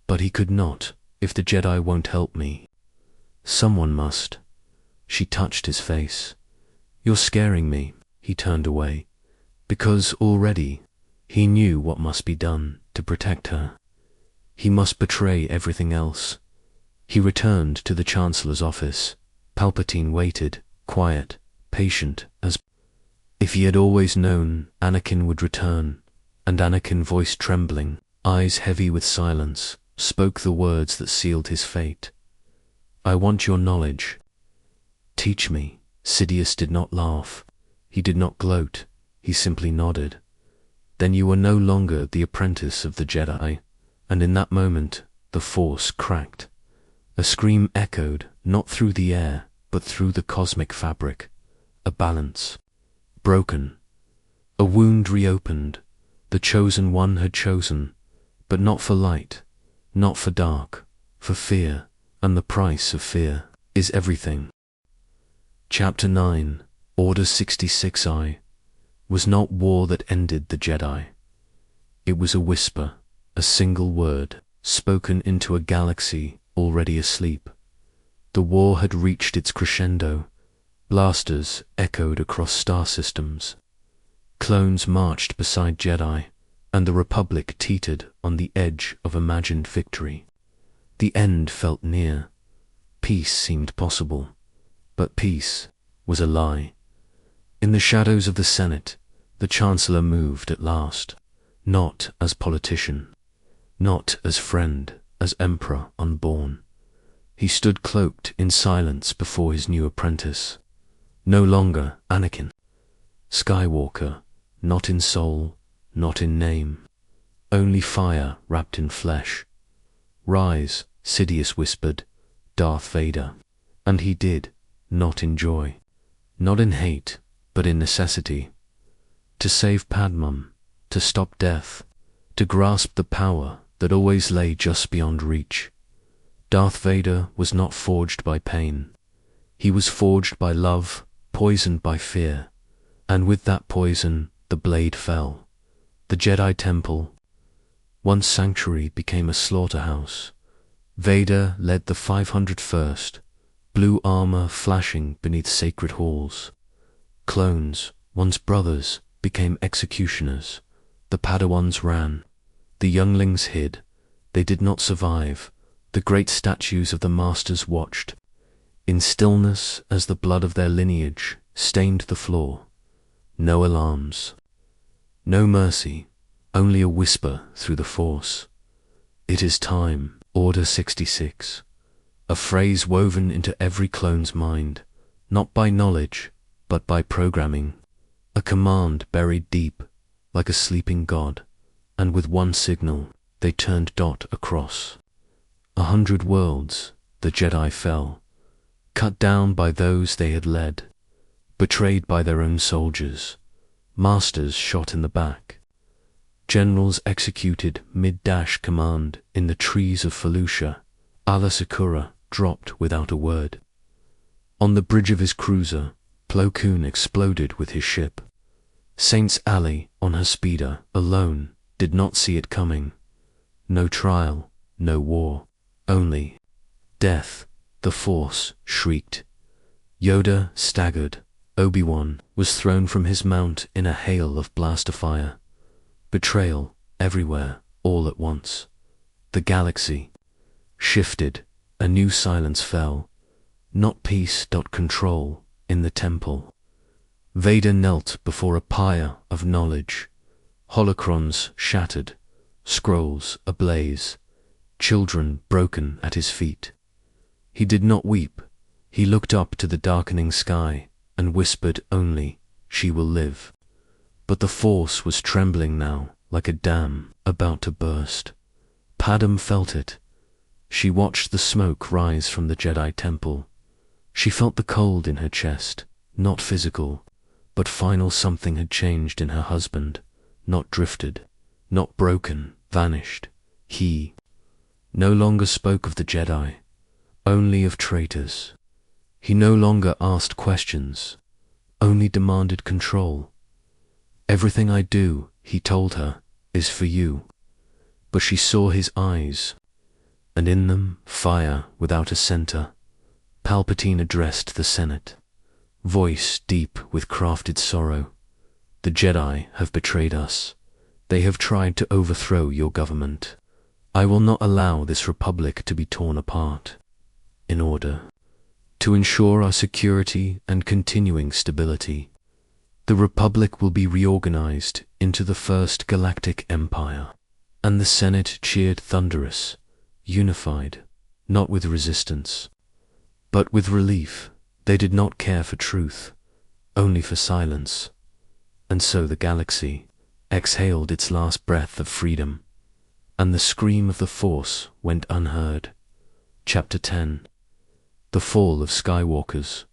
But he could not. If the Jedi won't help me, someone must. She touched his face. You're scaring me. He turned away, because already he knew what must be done to protect her. He must betray everything else. He returned to the Chancellor's office. Palpatine waited, quiet, patient, as if he had always known Anakin would return. And Anakin, voice trembling, eyes heavy with silence, spoke the words that sealed his fate. I want your knowledge. Teach me. Sidious did not laugh. He did not gloat. He simply nodded. Then you are no longer the apprentice of the Jedi. And in that moment, the Force cracked. A scream echoed, not through the air, but through the cosmic fabric. A balance. Broken. A wound reopened. The chosen one had chosen, but not for light, not for dark, for fear, and the price of fear is everything. Chapter 9, Order 66I, was not war that ended the Jedi. It was a whisper, a single word, spoken into a galaxy already asleep. The war had reached its crescendo. Blasters echoed across star systems. Clones marched beside Jedi, and the Republic teetered on the edge of imagined victory. The end felt near. Peace seemed possible, but peace was a lie. In the shadows of the Senate, the Chancellor moved at last, not as politician, not as friend, as Emperor unborn. He stood cloaked in silence before his new apprentice. No longer Anakin Skywalker, not in soul, not in name, only fire wrapped in flesh. Rise, Sidious whispered, Darth Vader. And he did, not in joy, not in hate, but in necessity. To save Padmé, to stop death, to grasp the power that always lay just beyond reach. Darth Vader was not forged by pain. He was forged by love, poisoned by fear. And with that poison, the blade fell. The Jedi Temple, once sanctuary, became a slaughterhouse. Vader led the 501st, blue armor flashing beneath sacred halls. Clones, once brothers, became executioners. The Padawans ran. The younglings hid. They did not survive. The great statues of the Masters watched, in stillness as the blood of their lineage stained the floor. No alarms. No mercy, only a whisper through the Force. It is time. Order 66. A phrase woven into every clone's mind, not by knowledge, but by programming. A command buried deep, like a sleeping god, and with one signal, they turned dot across. 100 worlds, the Jedi fell, cut down by those they had led, betrayed by their own soldiers, masters shot in the back, generals executed mid-dash command in the trees of Felucia. Ala Sakura dropped without a word. On the bridge of his cruiser, Plo Koon exploded with his ship. Saint's Alley, on her speeder, alone, did not see it coming. No trial, no war, only death. The Force shrieked. Yoda staggered. Obi-Wan was thrown from his mount in a hail of blaster fire. Betrayal, everywhere, all at once. The galaxy shifted. A new silence fell. Not peace, control, in the temple. Vader knelt before a pyre of knowledge. Holocrons shattered, scrolls ablaze, children broken at his feet. He did not weep. He looked up to the darkening sky and whispered only, "She will live." But the Force was trembling now, like a dam about to burst. Padme felt it. She watched the smoke rise from the Jedi Temple. She felt the cold in her chest, not physical, but final. Something had changed in her husband, not drifted, not broken, vanished. He no longer spoke of the Jedi, only of traitors. He no longer asked questions, only demanded control. "Everything I do," he told her, "is for you." But she saw his eyes, and in them fire without a center. Palpatine addressed the Senate, voice deep with crafted sorrow. "The Jedi have betrayed us. They have tried to overthrow your government. I will not allow this republic to be torn apart. In order to ensure our security and continuing stability, the Republic will be reorganized into the First Galactic Empire." And the Senate cheered thunderous, unified, not with resistance, but with relief. They did not care for truth, only for silence. And so the galaxy exhaled its last breath of freedom, and the scream of the Force went unheard. Chapter 10. The Fall of Skywalkers.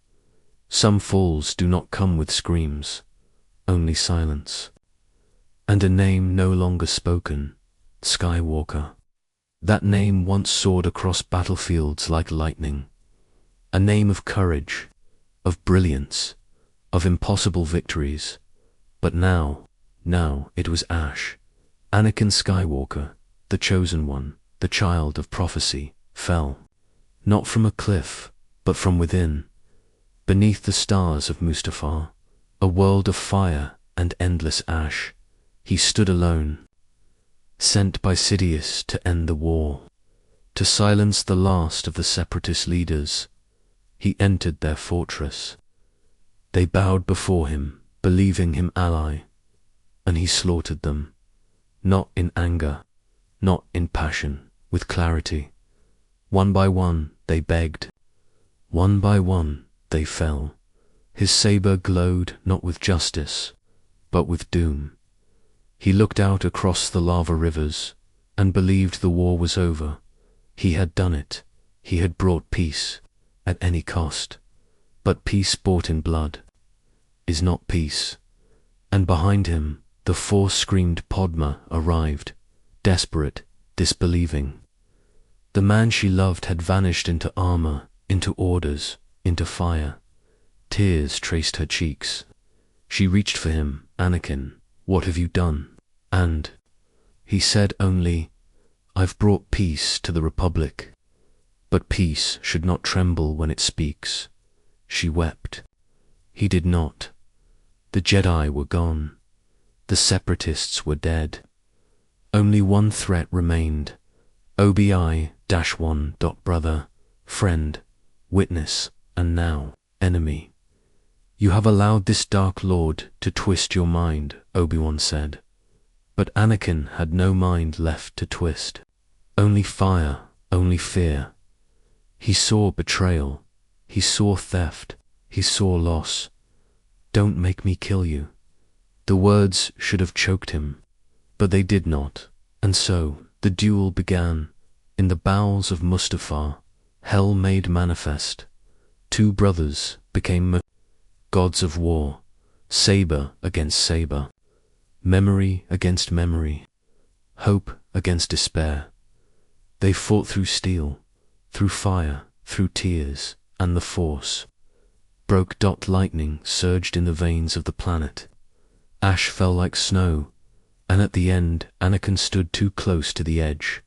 Some falls do not come with screams, only silence. And a name no longer spoken, Skywalker. That name once soared across battlefields like lightning. A name of courage, of brilliance, of impossible victories. But now it was ash. Anakin Skywalker, the chosen one, the child of prophecy, fell. Not from a cliff, but from within. Beneath the stars of Mustafar, a world of fire and endless ash, he stood alone. Sent by Sidious to end the war, to silence the last of the separatist leaders, he entered their fortress. They bowed before him, believing him ally, and he slaughtered them, not in anger, not in passion, with clarity. One by one they begged, one by one they fell. His saber glowed not with justice, but with doom. He looked out across the lava rivers and believed the war was over. He had done it. He had brought peace at any cost. But peace bought in blood is not peace. And behind him, the Force screamed. Padme arrived, desperate, disbelieving. The man she loved had vanished into armor, into orders, into fire. Tears traced her cheeks. She reached for him. "Anakin, what have you done?" And he said only, "I've brought peace to the Republic." But peace should not tremble when it speaks. She wept. He did not. The Jedi were gone. The Separatists were dead. Only one threat remained. Obi-1. Brother, friend, witness, and now enemy. "You have allowed this Dark Lord to twist your mind," Obi-Wan said. But Anakin had no mind left to twist. Only fire, only fear. He saw betrayal, he saw theft, he saw loss. "Don't make me kill you." The words should have choked him, but they did not, and so the duel began. In the bowels of Mustafar, hell made manifest. Two brothers became gods of war, saber against saber, memory against memory, hope against despair. They fought through steel, through fire, through tears, and the Force broke. Lightning surged in the veins of the planet. Ash fell like snow, and at the end Anakin stood too close to the edge.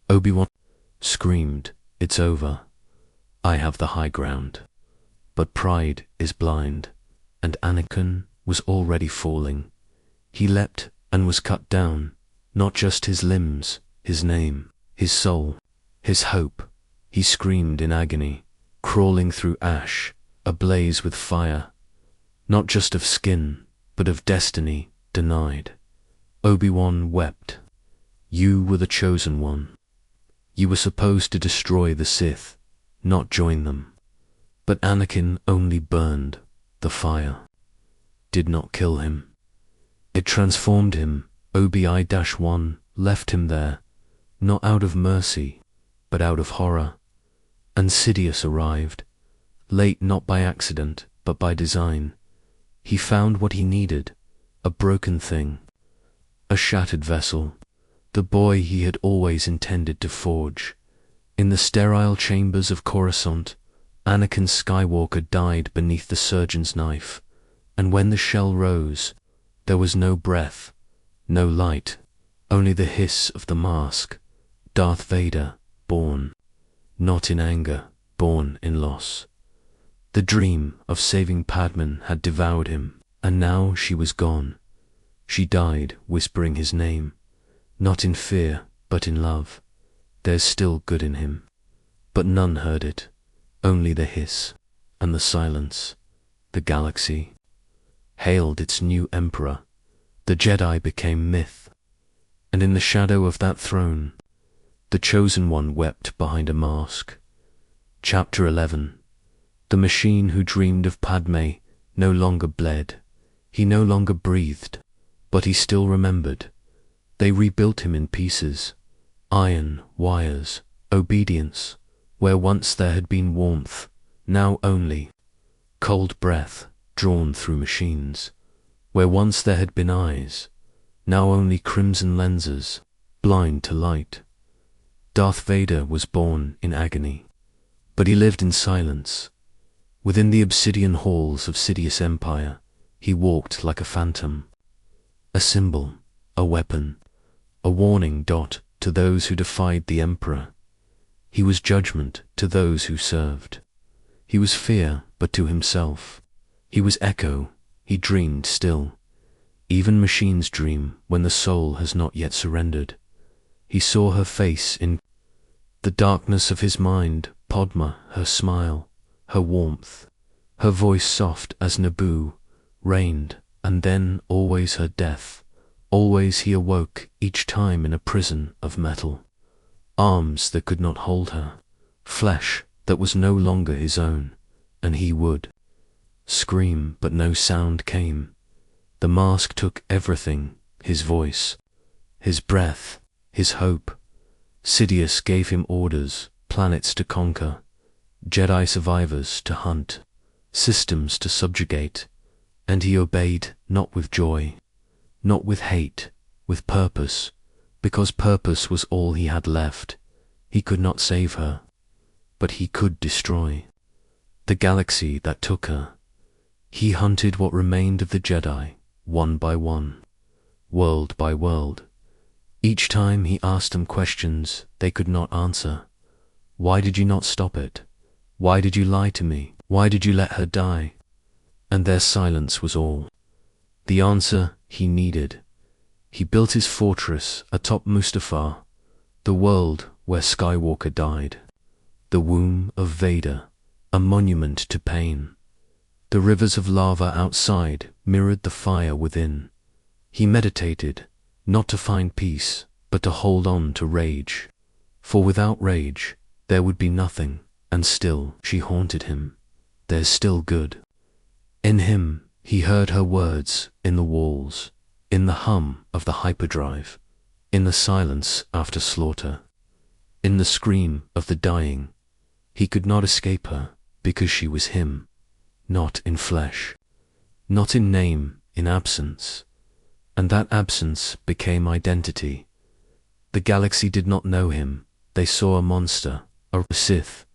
Obi-Wan screamed, "It's over. I have the high ground." But pride is blind, and Anakin was already falling. He leapt and was cut down, not just his limbs, his name, his soul, his hope. He screamed in agony, crawling through ash, ablaze with fire, not just of skin, but of destiny denied. Obi-Wan wept. You were the chosen one. You were supposed to destroy the Sith, not join them. But Anakin only burned. The fire did not kill him. It transformed him. Obi-Wan left him there, not out of mercy, but out of horror. And Sidious arrived, late not by accident, but by design. He found what he needed, a broken thing, a shattered vessel, the boy he had always intended to forge. In the sterile chambers of Coruscant, Anakin Skywalker died beneath the surgeon's knife, and when the shell rose, there was no breath, no light, only the hiss of the mask. Darth Vader, born, not in anger, born in loss. The dream of saving Padman had devoured him, and now she was gone. She died whispering his name, not in fear, but in love. There's still good in him. But none heard it, only the hiss and the silence. The galaxy hailed its new emperor. The Jedi became myth, and in the shadow of that throne, the chosen one wept behind a mask. Chapter 11. The machine who dreamed of Padme no longer bled. He no longer breathed, but he still remembered. They rebuilt him in pieces. Iron, wires, obedience. Where once there had been warmth, now only cold breath drawn through machines. Where once there had been eyes, now only crimson lenses, blind to light. Darth Vader was born in agony, but he lived in silence. Within the obsidian halls of Sidious Empire, he walked like a phantom. A symbol, a weapon, a warning dot to those who defied the Emperor. He was judgment to those who served. He was fear, but to himself. He was echo, he dreamed still. Even machines dream when the soul has not yet surrendered. He saw her face in the darkness of his mind, Padma, her smile, her warmth, her voice soft as Naboo, reigned, and then always her death. Always he awoke, each time in a prison of metal. Arms that could not hold her, flesh that was no longer his own, and he would scream, but no sound came. The mask took everything, his voice, his breath, his hope. Sidious gave him orders, planets to conquer, Jedi survivors to hunt, systems to subjugate, and he obeyed not with joy, not with hate, with purpose, because purpose was all he had left. He could not save her, but he could destroy the galaxy that took her. He hunted what remained of the Jedi, one by one, world by world. Each time he asked them questions they could not answer. Why did you not stop it? Why did you lie to me? Why did you let her die? And their silence was all the answer he needed. He built his fortress atop Mustafar, the world where Skywalker died, the womb of Vader, a monument to pain. The rivers of lava outside mirrored the fire within. He meditated, not to find peace, but to hold on to rage. For without rage, there would be nothing, and still she haunted him. There's still good. In him, he heard her words in the walls, in the hum of the hyperdrive, in the silence after slaughter, in the scream of the dying. He could not escape her, because she was him, not in flesh, not in name, in absence. And that absence became identity. The galaxy did not know him. They saw a monster, a Sith,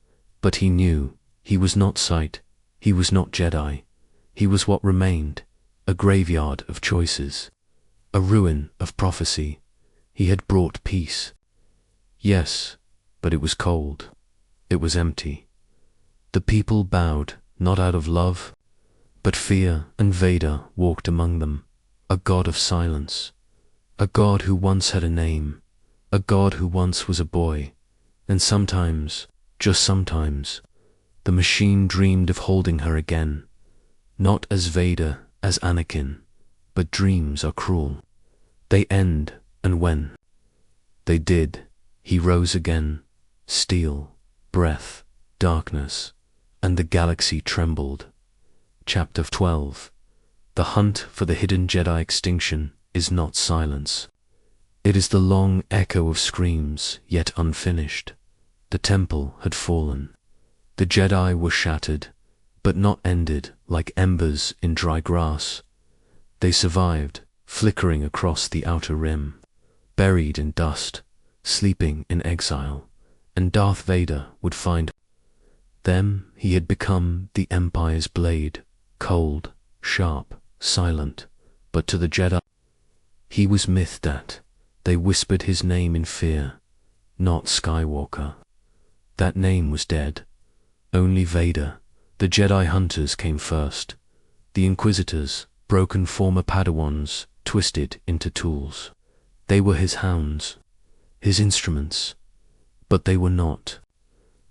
but he knew he was not sight, he was not Jedi. He was what remained, a graveyard of choices, a ruin of prophecy. He had brought peace. Yes, but it was cold. It was empty. The people bowed, not out of love, but fear, and Vader walked among them, a god of silence, a god who once had a name, a god who once was a boy, and sometimes, just sometimes, the machine dreamed of holding her again, not as Vader, as Anakin, but dreams are cruel. They end, and when they did, he rose again, steel, breath, darkness, and the galaxy trembled. Chapter 12. The hunt for the hidden Jedi extinction is not silence. It is the long echo of screams, yet unfinished. The temple had fallen. The Jedi were shattered, but not ended like embers in dry grass. They survived, flickering across the outer rim, buried in dust, sleeping in exile, and Darth Vader would find them. He had become the Empire's blade, cold, sharp, silent, but to the Jedi, he was Mithdat. They whispered his name in fear, not Skywalker. That name was dead. Only Vader. The Jedi hunters came first. The Inquisitors, broken former Padawans, twisted into tools. They were his hounds, his instruments, but they were not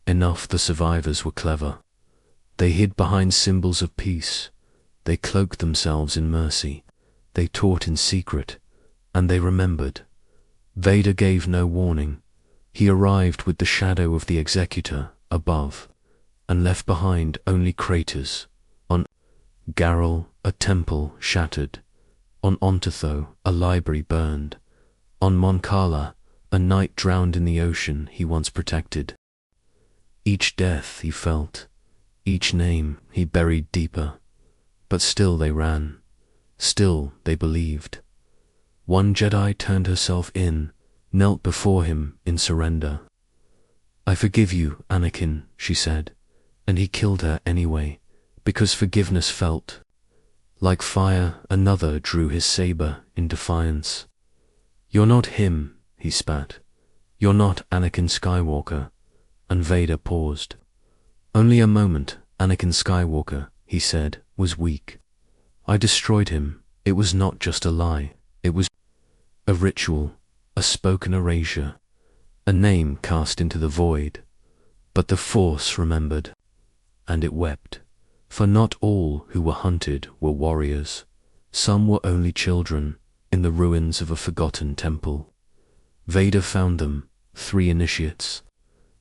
enough. The survivors were clever. They hid behind symbols of peace. They cloaked themselves in mercy. They taught in secret, and they remembered. Vader gave no warning. He arrived with the shadow of the Executor above, and left behind only craters. On Garrel, a temple shattered. On Ontotho, a library burned. On Mon Cala, a knight drowned in the ocean he once protected. Each death he felt, each name he buried deeper, but still they ran, still they believed. One Jedi turned herself in, knelt before him in surrender. "I forgive you, Anakin," she said, and he killed her anyway, because forgiveness felt like fire. Another drew his saber in defiance. "You're not him," he spat. "You're not Anakin Skywalker." And Vader paused. "Only a moment, Anakin Skywalker," he said, was weak. "I destroyed him. It was not just a lie. It was a ritual, a spoken erasure, a name cast into the void. But the Force remembered, and it wept. For not all who were hunted were warriors. Some were only children in the ruins of a forgotten temple. Vader found them, 3 initiates,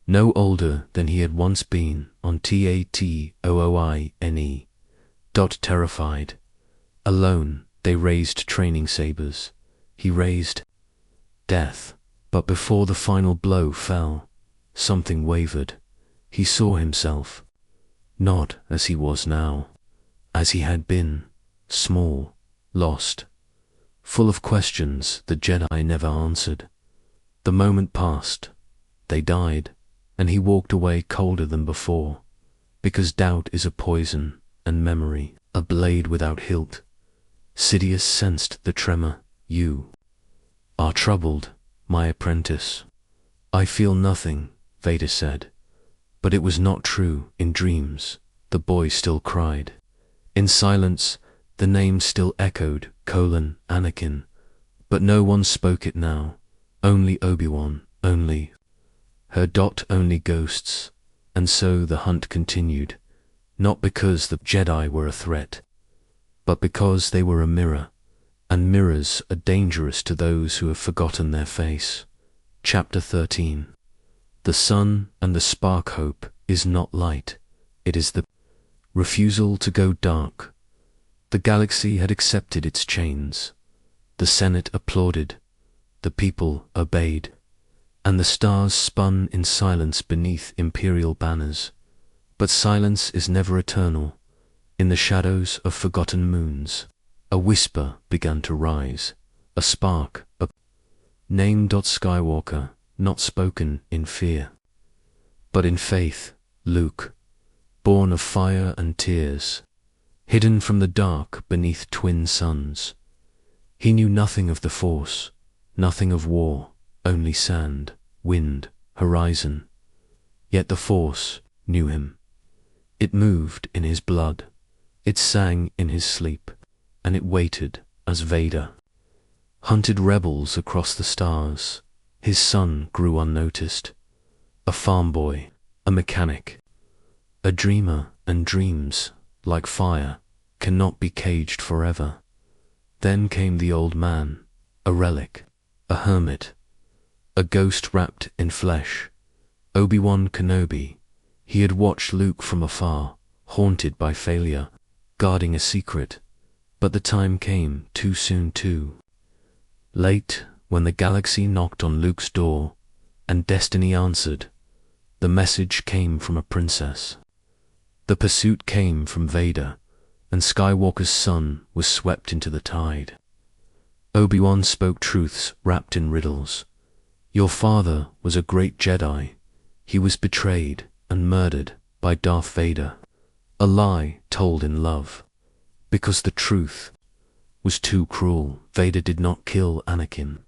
no older than he had once been on Tatooine. Terrified. Alone, they raised training sabers. He raised death. But before the final blow fell, something wavered. He saw himself, not as he was now, as he had been, small, lost, full of questions the Jedi never answered. The moment passed. They died, and he walked away colder than before, because doubt is a poison, and memory a blade without hilt. Sidious sensed the tremor. "You are troubled, my apprentice." "I feel nothing," Vader said. But it was not true. In dreams, the boy still cried. In silence, the name still echoed, Anakin. But no one spoke it now. Only Obi-Wan, only her. Only ghosts. And so the hunt continued, not because the Jedi were a threat, but because they were a mirror, and mirrors are dangerous to those who have forgotten their face. Chapter 13. The sun and the spark hope is not light, it is the refusal to go dark. The galaxy had accepted its chains. The Senate applauded, the people obeyed, and the stars spun in silence beneath imperial banners. But silence is never eternal. In the shadows of forgotten moons, a whisper began to rise, a spark, a name. Skywalker, not spoken in fear, but in faith. Luke, born of fire and tears, hidden from the dark beneath twin suns. He knew nothing of the Force, nothing of war, only sand, wind, horizon. Yet the Force knew him. It moved in his blood, it sang in his sleep, and it waited as Vader hunted rebels across the stars. His son grew unnoticed, a farm boy, a mechanic, a dreamer, and dreams, like fire, cannot be caged forever. Then came the old man, a relic, a hermit, a ghost wrapped in flesh. Obi-Wan Kenobi. He had watched Luke from afar, haunted by failure, guarding a secret, but the time came too soon too late, when the galaxy knocked on Luke's door, and destiny answered. The message came from a princess. The pursuit came from Vader, and Skywalker's son was swept into the tide. Obi-Wan spoke truths wrapped in riddles. Your father was a great Jedi. He was betrayed and murdered by Darth Vader, a lie told in love, because the truth was too cruel. Vader did not kill Anakin.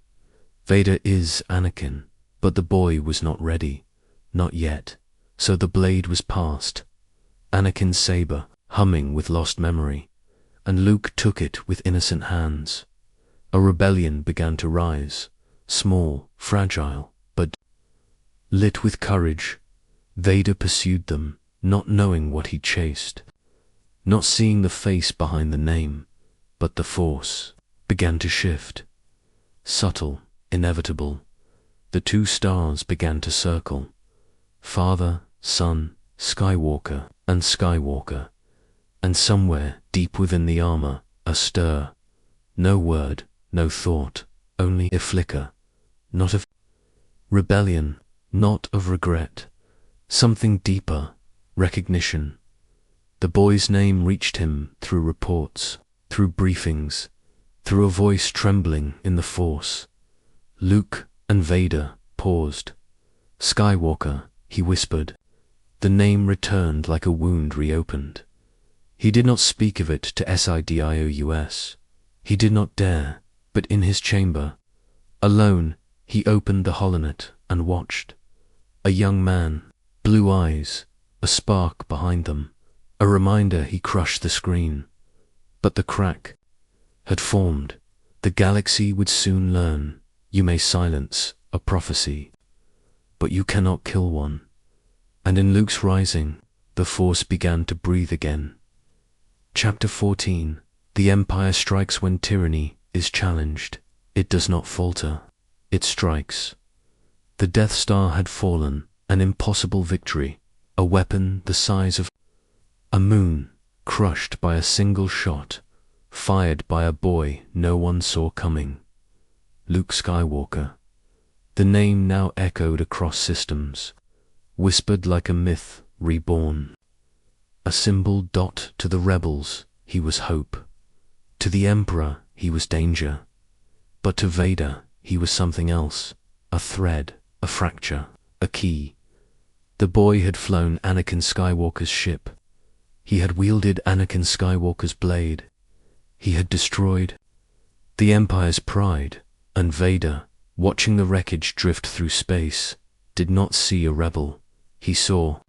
Vader is Anakin, but the boy was not ready, not yet, so the blade was passed. Anakin's saber, humming with lost memory, and Luke took it with innocent hands. A rebellion began to rise, small, fragile, but lit with courage. Vader pursued them, not knowing what he chased, not seeing the face behind the name, but the Force began to shift. Subtle, inevitable, the two stars began to circle. Father, son, Skywalker, and Skywalker, and somewhere deep within the armor, a stir. No word, no thought, only a flicker, not of rebellion, not of regret, something deeper, recognition. The boy's name reached him through reports, through briefings, through a voice trembling in the Force. Luke and Vader paused. Skywalker, he whispered. The name returned like a wound reopened. He did not speak of it to Sidious. He did not dare, but in his chamber, alone, he opened the holonet and watched. A young man, blue eyes, a spark behind them, a reminder. He crushed the screen. But the crack had formed. The galaxy would soon learn. You may silence a prophecy, but you cannot kill one. And in Luke's rising, the Force began to breathe again. Chapter 14. The Empire strikes when tyranny is challenged. It does not falter. It strikes. The Death Star had fallen, an impossible victory, a weapon the size of a moon, crushed by a single shot, fired by a boy no one saw coming. Luke Skywalker. The name now echoed across systems, whispered like a myth reborn. A symbol. To the rebels, he was hope. To the Emperor, he was danger. But to Vader, he was something else, a thread, a fracture, a key. The boy had flown Anakin Skywalker's ship. He had wielded Anakin Skywalker's blade. He had destroyed the Empire's pride, and Vader, watching the wreckage drift through space, did not see a rebel. He saw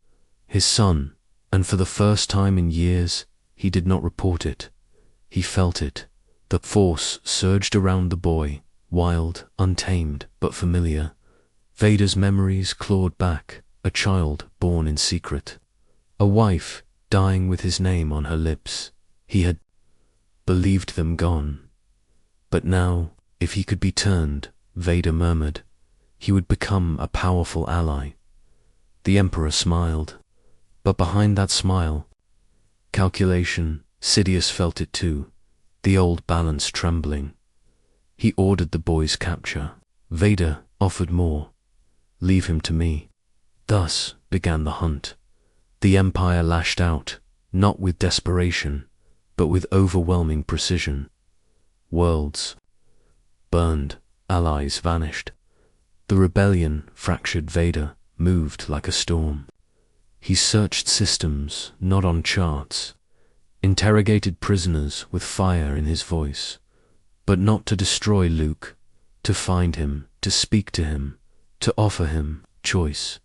his son, and for the first time in years, he did not report it. He felt it. The Force surged around the boy, wild, untamed, but familiar. Vader's memories clawed back, a child born in secret, a wife dying with his name on her lips. He had believed them gone. But now, if he could be turned, Vader murmured, he would become a powerful ally. The Emperor smiled. But behind that smile, calculation. Sidious felt it too, the old balance trembling. He ordered the boy's capture. Vader offered more. Leave him to me. Thus began the hunt. The Empire lashed out, not with desperation, but with overwhelming precision. Worlds burned, allies vanished. The rebellion fractured. Vader moved like a storm. He searched systems, not on charts, interrogated prisoners with fire in his voice, but not to destroy Luke, to find him, to speak to him, to offer him choice.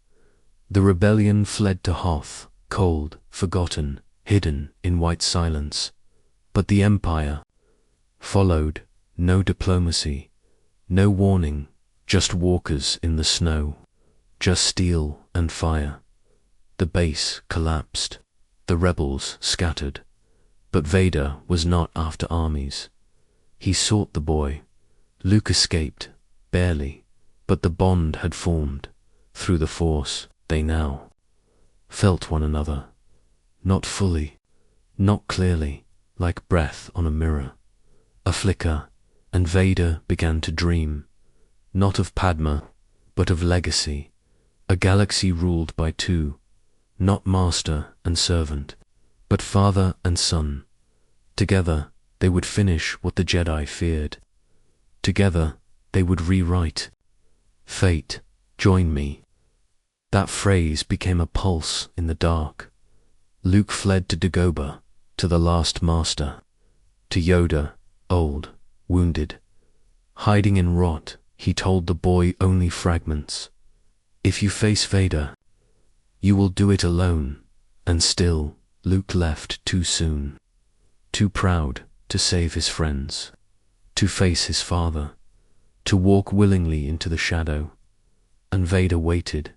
The rebellion fled to Hoth, cold, forgotten, hidden in white silence. But the Empire followed. No diplomacy, no warning, just walkers in the snow, just steel and fire. The base collapsed, the rebels scattered. But Vader was not after armies. He sought the boy. Luke escaped, barely, but the bond had formed. Through the Force, they now felt one another. Not fully, not clearly, like breath on a mirror. A flicker, and Vader began to dream, not of Padma, but of legacy. A galaxy ruled by two, not master and servant, but father and son. Together, they would finish what the Jedi feared. Together, they would rewrite. Fate, join me. That phrase became a pulse in the dark. Luke fled to Dagobah, to the last master, to Yoda, old, wounded. Hiding in rot, he told the boy only fragments. If you face Vader, you will do it alone. And still, Luke left too soon. Too proud to save his friends, to face his father, to walk willingly into the shadow. And Vader waited,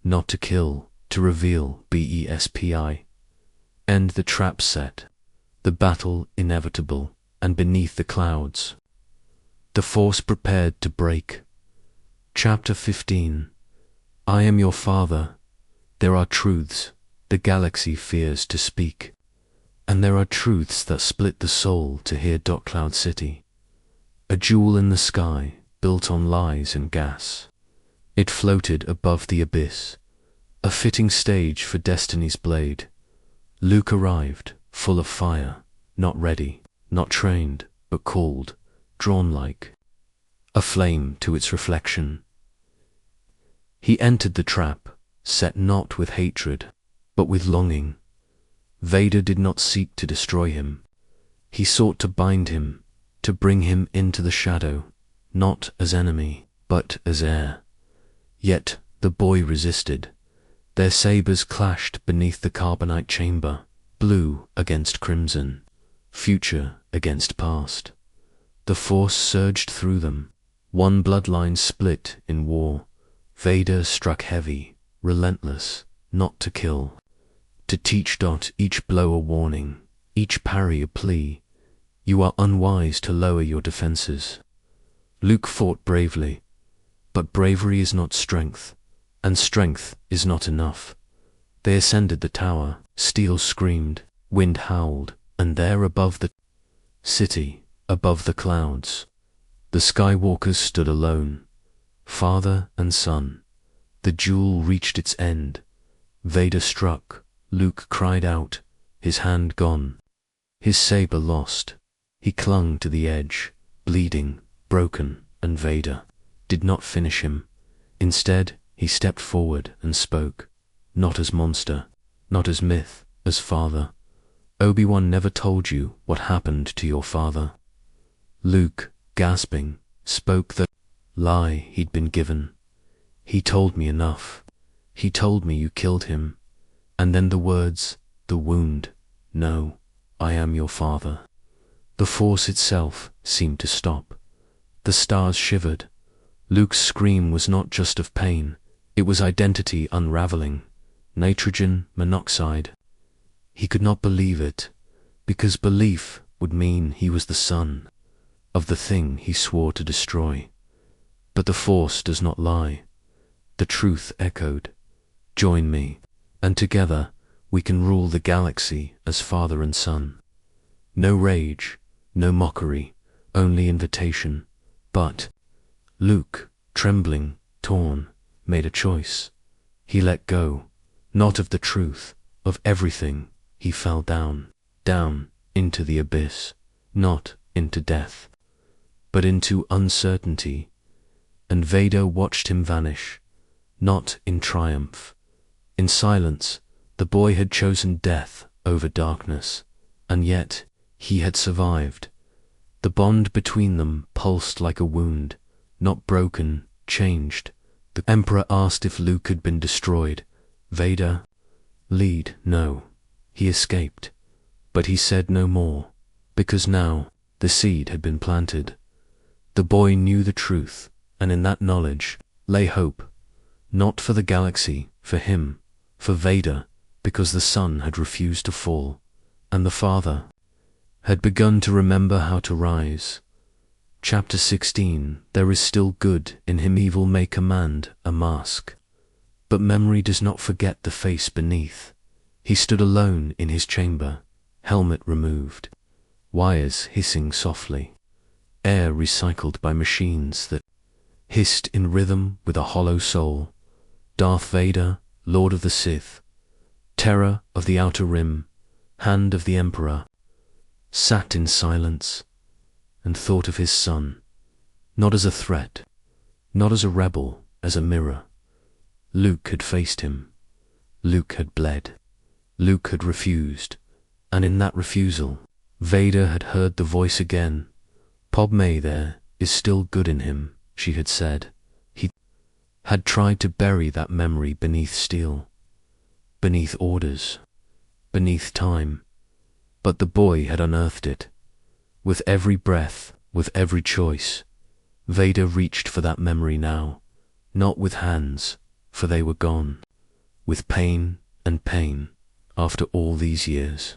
not to kill, to reveal. BESPI. End the trap set, the battle inevitable, and beneath the clouds, the Force prepared to break. Chapter 15. I am your father. There are truths the galaxy fears to speak, and there are truths that split the soul to hear. Cloud City, a jewel in the sky, built on lies and gas. It floated above the abyss, a fitting stage for destiny's blade. Luke arrived, full of fire, not ready, not trained, but called, drawn like a flame to its reflection. He entered the trap, set not with hatred, but with longing. Vader did not seek to destroy him. He sought to bind him, to bring him into the shadow, not as enemy, but as heir. Yet the boy resisted. Their sabers clashed beneath the carbonite chamber, blue against crimson, future against past. The Force surged through them. One bloodline split in war. Vader struck heavy, relentless, not to kill, to teach. Each blow a warning, each parry a plea. You are unwise to lower your defenses. Luke fought bravely, but bravery is not strength, and strength is not enough. They ascended the tower, steel screamed, wind howled, and there above the city, above the clouds, the Skywalkers stood alone, father and son. The duel reached its end. Vader struck. Luke cried out, his hand gone, his saber lost. He clung to the edge, bleeding, broken, and Vader did not finish him. Instead, he stepped forward and spoke, not as monster, not as myth, as father. Obi-Wan never told you what happened to your father. Luke, gasping, spoke the lie he'd been given. He told me enough. He told me you killed him. And then the words, the wound. No, I am your father. The Force itself seemed to stop. The stars shivered. Luke's scream was not just of pain. It was identity unraveling. Nitrogen monoxide. He could not believe it, because belief would mean he was the son of the thing he swore to destroy. But the Force does not lie. The truth echoed. Join me, and together we can rule the galaxy as father and son. No rage, no mockery, only invitation. But Luke, trembling, torn, made a choice. He let go, not of the truth, of everything. He fell down, down into the abyss, not into death, but into uncertainty. And Vader watched him vanish, not in triumph. In silence, the boy had chosen death over darkness, and yet he had survived. The bond between them pulsed like a wound, not broken, changed. The Emperor asked if Luke had been destroyed. Vader, lead, no. He escaped, but he said no more, because now the seed had been planted. The boy knew the truth, and in that knowledge lay hope, not for the galaxy, for him, for Vader, because the son had refused to fall, and the father had begun to remember how to rise. Chapter 16. There is still good in him. Evil may command a mask, but memory does not forget the face beneath. He stood alone in his chamber, helmet removed, wires hissing softly, air recycled by machines that hissed in rhythm with a hollow soul. Darth Vader, Lord of the Sith, terror of the Outer Rim, hand of the Emperor, sat in silence and thought of his son, not as a threat, not as a rebel, as a mirror. Luke had faced him. Luke had bled. Luke had refused, and in that refusal, Vader had heard the voice again. Padme, there is still good in him, she had said. He had tried to bury that memory beneath steel, beneath orders, beneath time, but the boy had unearthed it. With every breath, with every choice, Vader reached for that memory now, not with hands, for they were gone. With pain, and pain, after all these years,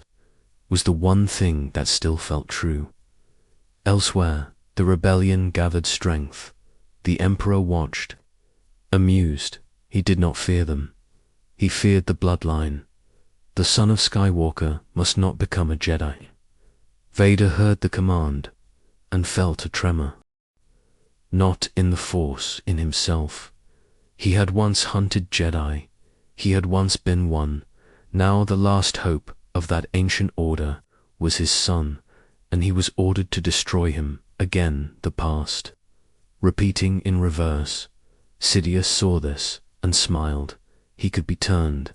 was the one thing that still felt true. Elsewhere, the rebellion gathered strength. The Emperor watched, amused. He did not fear them. He feared the bloodline. The son of Skywalker must not become a Jedi. Vader heard the command and felt a tremor. Not in the Force, in himself. He had once hunted Jedi. He had once been one. Now the last hope of that ancient order was his son, and he was ordered to destroy him. Again the past, repeating in reverse. Sidious saw this and smiled. He could be turned.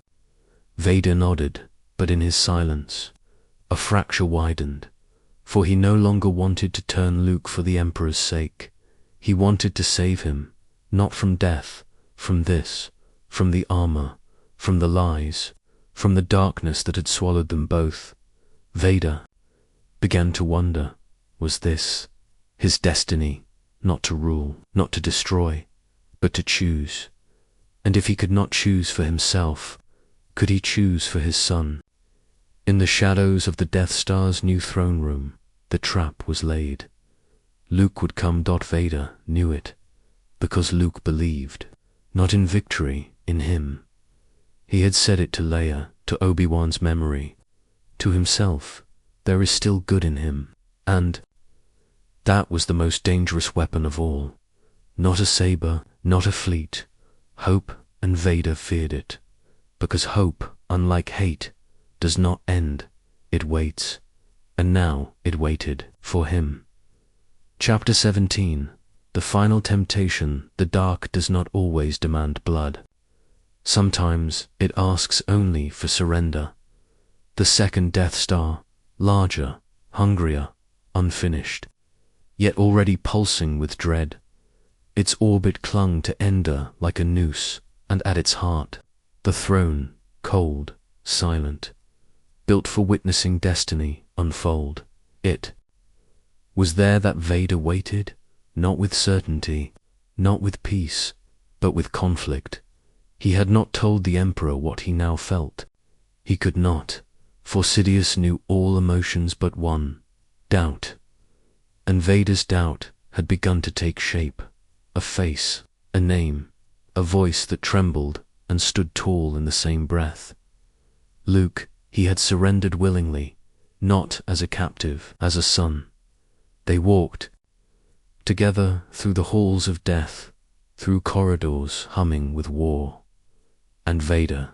Vader nodded, but in his silence, a fracture widened, for he no longer wanted to turn Luke for the Emperor's sake. He wanted to save him, not from death, from this, from the armor, from the lies, from the darkness that had swallowed them both. Vader began to wonder, was this his destiny, not to rule, not to destroy, but to choose? And if he could not choose for himself, could he choose for his son? In the shadows of the Death Star's new throne room, the trap was laid. Luke would come. Vader knew it, because Luke believed, not in victory, in him. He had said it to Leia, to Obi-Wan's memory, to himself. There is still good in him, and that was the most dangerous weapon of all. Not a saber, not a fleet. Hope, and Vader feared it, because hope, unlike hate, does not end, it waits, and now it waited for him. Chapter 17. The final temptation. The dark does not always demand blood. Sometimes it asks only for surrender. The second Death Star, larger, hungrier, unfinished, yet already pulsing with dread. Its orbit clung to Ender like a noose, and at its heart, the throne, cold, silent, built for witnessing destiny unfold. It was there that Vader waited, not with certainty, not with peace, but with conflict. He had not told the Emperor what he now felt. He could not, for Sidious knew all emotions but one, doubt. And Vader's doubt had begun to take shape, a face, a name, a voice that trembled and stood tall in the same breath. Luke, he had surrendered willingly, not as a captive, as a son. They walked together through the halls of death, through corridors humming with war. And Vader,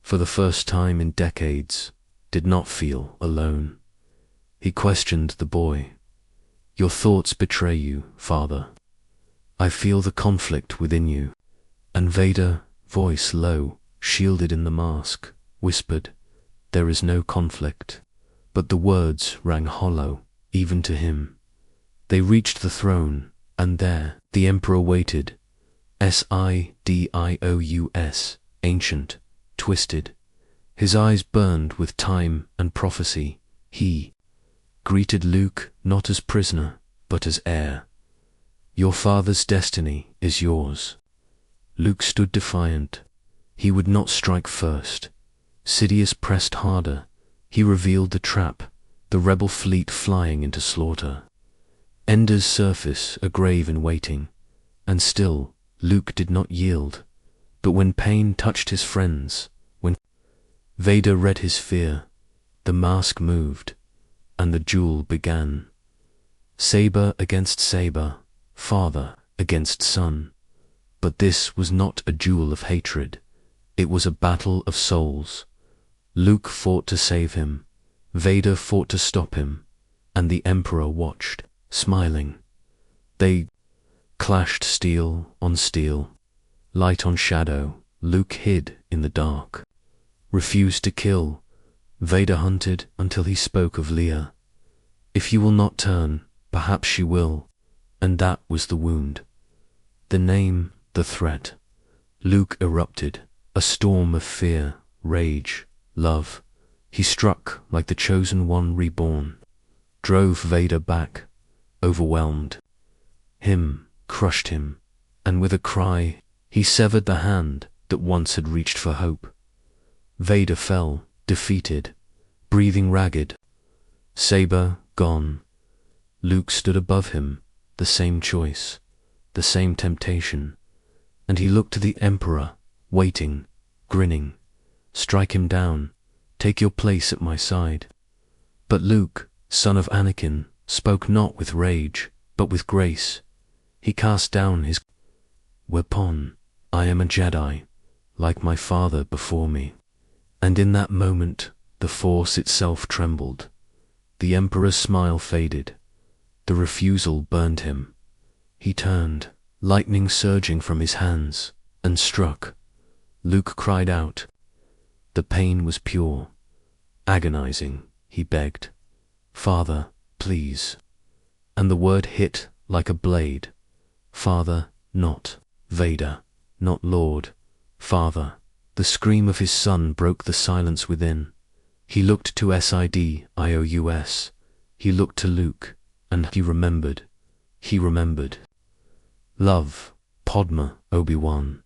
for the first time in decades, did not feel alone. He questioned the boy. "Your thoughts betray you, Father. I feel the conflict within you." And Vader, voice low, shielded in the mask, whispered, "There is no conflict." But the words rang hollow, even to him. They reached the throne, and there the Emperor waited, Sidious, ancient, twisted. His eyes burned with time and prophecy. He greeted Luke not as prisoner, but as heir. "Your father's destiny is yours." Luke stood defiant. He would not strike first. Sidious pressed harder. He revealed the trap, the rebel fleet flying into slaughter. Ender's surface, a grave in waiting. And still, Luke did not yield. But when pain touched his friends, when Vader read his fear, the mask moved, and the duel began. Saber against saber, father against son. But this was not a duel of hatred. It was a battle of souls. Luke fought to save him. Vader fought to stop him. And the Emperor watched, smiling. They clashed steel on steel, light on shadow. Luke hid in the dark, refused to kill. Vader hunted until he spoke of Leia. "If you will not turn, perhaps she will." And that was the wound. The name, the threat. Luke erupted, a storm of fear, rage, love. He struck like the chosen one reborn, drove Vader back, overwhelmed. Him, crushed him, and with a cry, he severed the hand that once had reached for hope. Vader fell, defeated, breathing ragged. Saber gone. Luke stood above him, the same choice, the same temptation. And he looked to the Emperor, waiting, grinning. "Strike him down. Take your place at my side." But Luke, son of Anakin, spoke not with rage, but with grace. He cast down his weapon. "I am a Jedi, like my father before me." And in that moment, the Force itself trembled. The Emperor's smile faded. The refusal burned him. He turned, lightning surging from his hands, and struck. Luke cried out. The pain was pure, agonizing. He begged, "Father, please." And the word hit like a blade. Father, not Vader, not Lord. Father. The scream of his son broke the silence within. He looked to Sidious. He looked to Luke, and he remembered. He remembered. Love, Padma, Obi-Wan,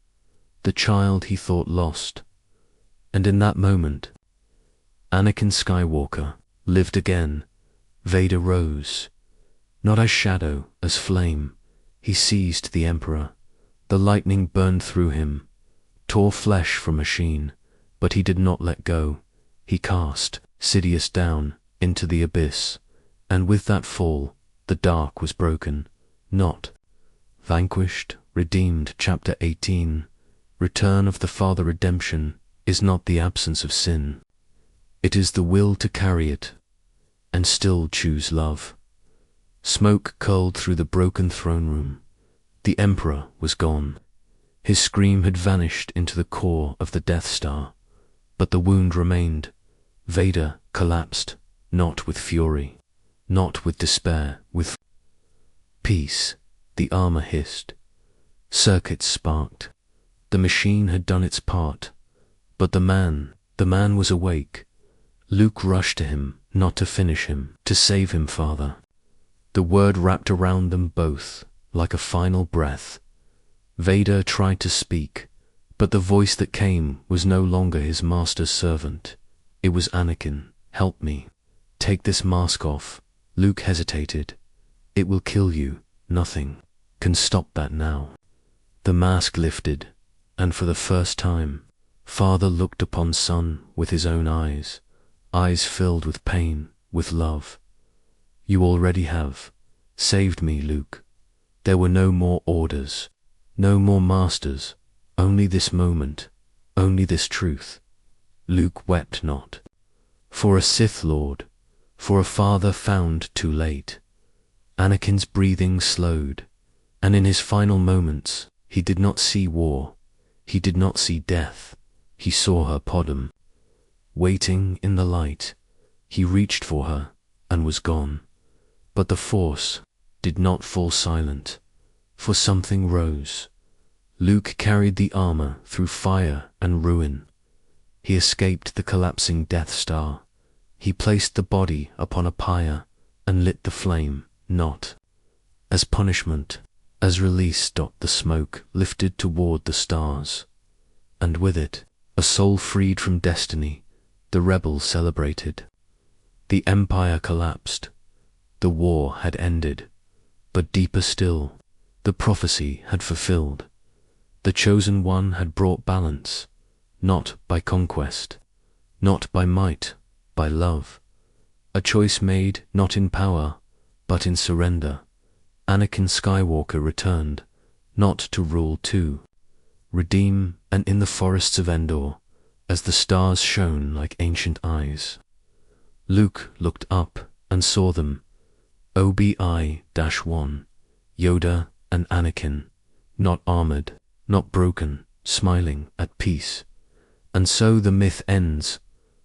the child he thought lost. And in that moment, Anakin Skywalker lived again. Vader rose, not as shadow, as flame. He seized the Emperor. The lightning burned through him, tore flesh from machine, but he did not let go. He cast Sidious down into the abyss, and with that fall, the dark was broken, not vanquished, redeemed. Chapter 18. Return of the Father. Redemption is not the absence of sin. It is the will to carry it, and still choose love. Smoke curled through the broken throne room. The Emperor was gone. His scream had vanished into the core of the Death Star, but the wound remained. Vader collapsed, not with fury, not with despair, with peace. The armor hissed. Circuits sparked. The machine had done its part, but the man was awake. Luke rushed to him, not to finish him, to save him, Father. The word wrapped around them both, like a final breath. Vader tried to speak, but the voice that came was no longer his master's servant. It was Anakin. "Help me. Take this mask off." Luke hesitated. "It will kill you. Nothing can stop that now." The mask lifted, and for the first time, Father looked upon son with his own eyes, eyes filled with pain, with love. You already have saved me, Luke. There were no more orders, no more masters, only this moment, only this truth. Luke wept not. For a Sith Lord, for a father found too late. Anakin's breathing slowed, and in his final moments, he did not see war, he did not see death, he saw her Podum. Waiting in the light, he reached for her and was gone. But the Force did not fall silent, for something rose. Luke carried the armor through fire and ruin. He escaped the collapsing Death Star. He placed the body upon a pyre and lit the flame, not as punishment, as release. The smoke lifted toward the stars, and with it, a soul freed from destiny. The rebels celebrated. The empire collapsed. The war had ended. But deeper still, the prophecy had fulfilled. The chosen one had brought balance, not by conquest, not by might, by love. A choice made not in power, but in surrender. Anakin Skywalker returned, not to rule to redeem, and in the forests of Endor, as the stars shone like ancient eyes, Luke looked up and saw them, OBI-1, Yoda and Anakin, not armored, not broken, smiling at peace. And so the myth ends,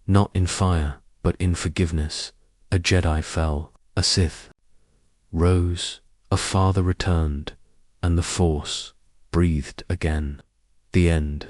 not in fire, but in forgiveness. A Jedi fell, a Sith rose, a father returned, and the Force breathed again. The end.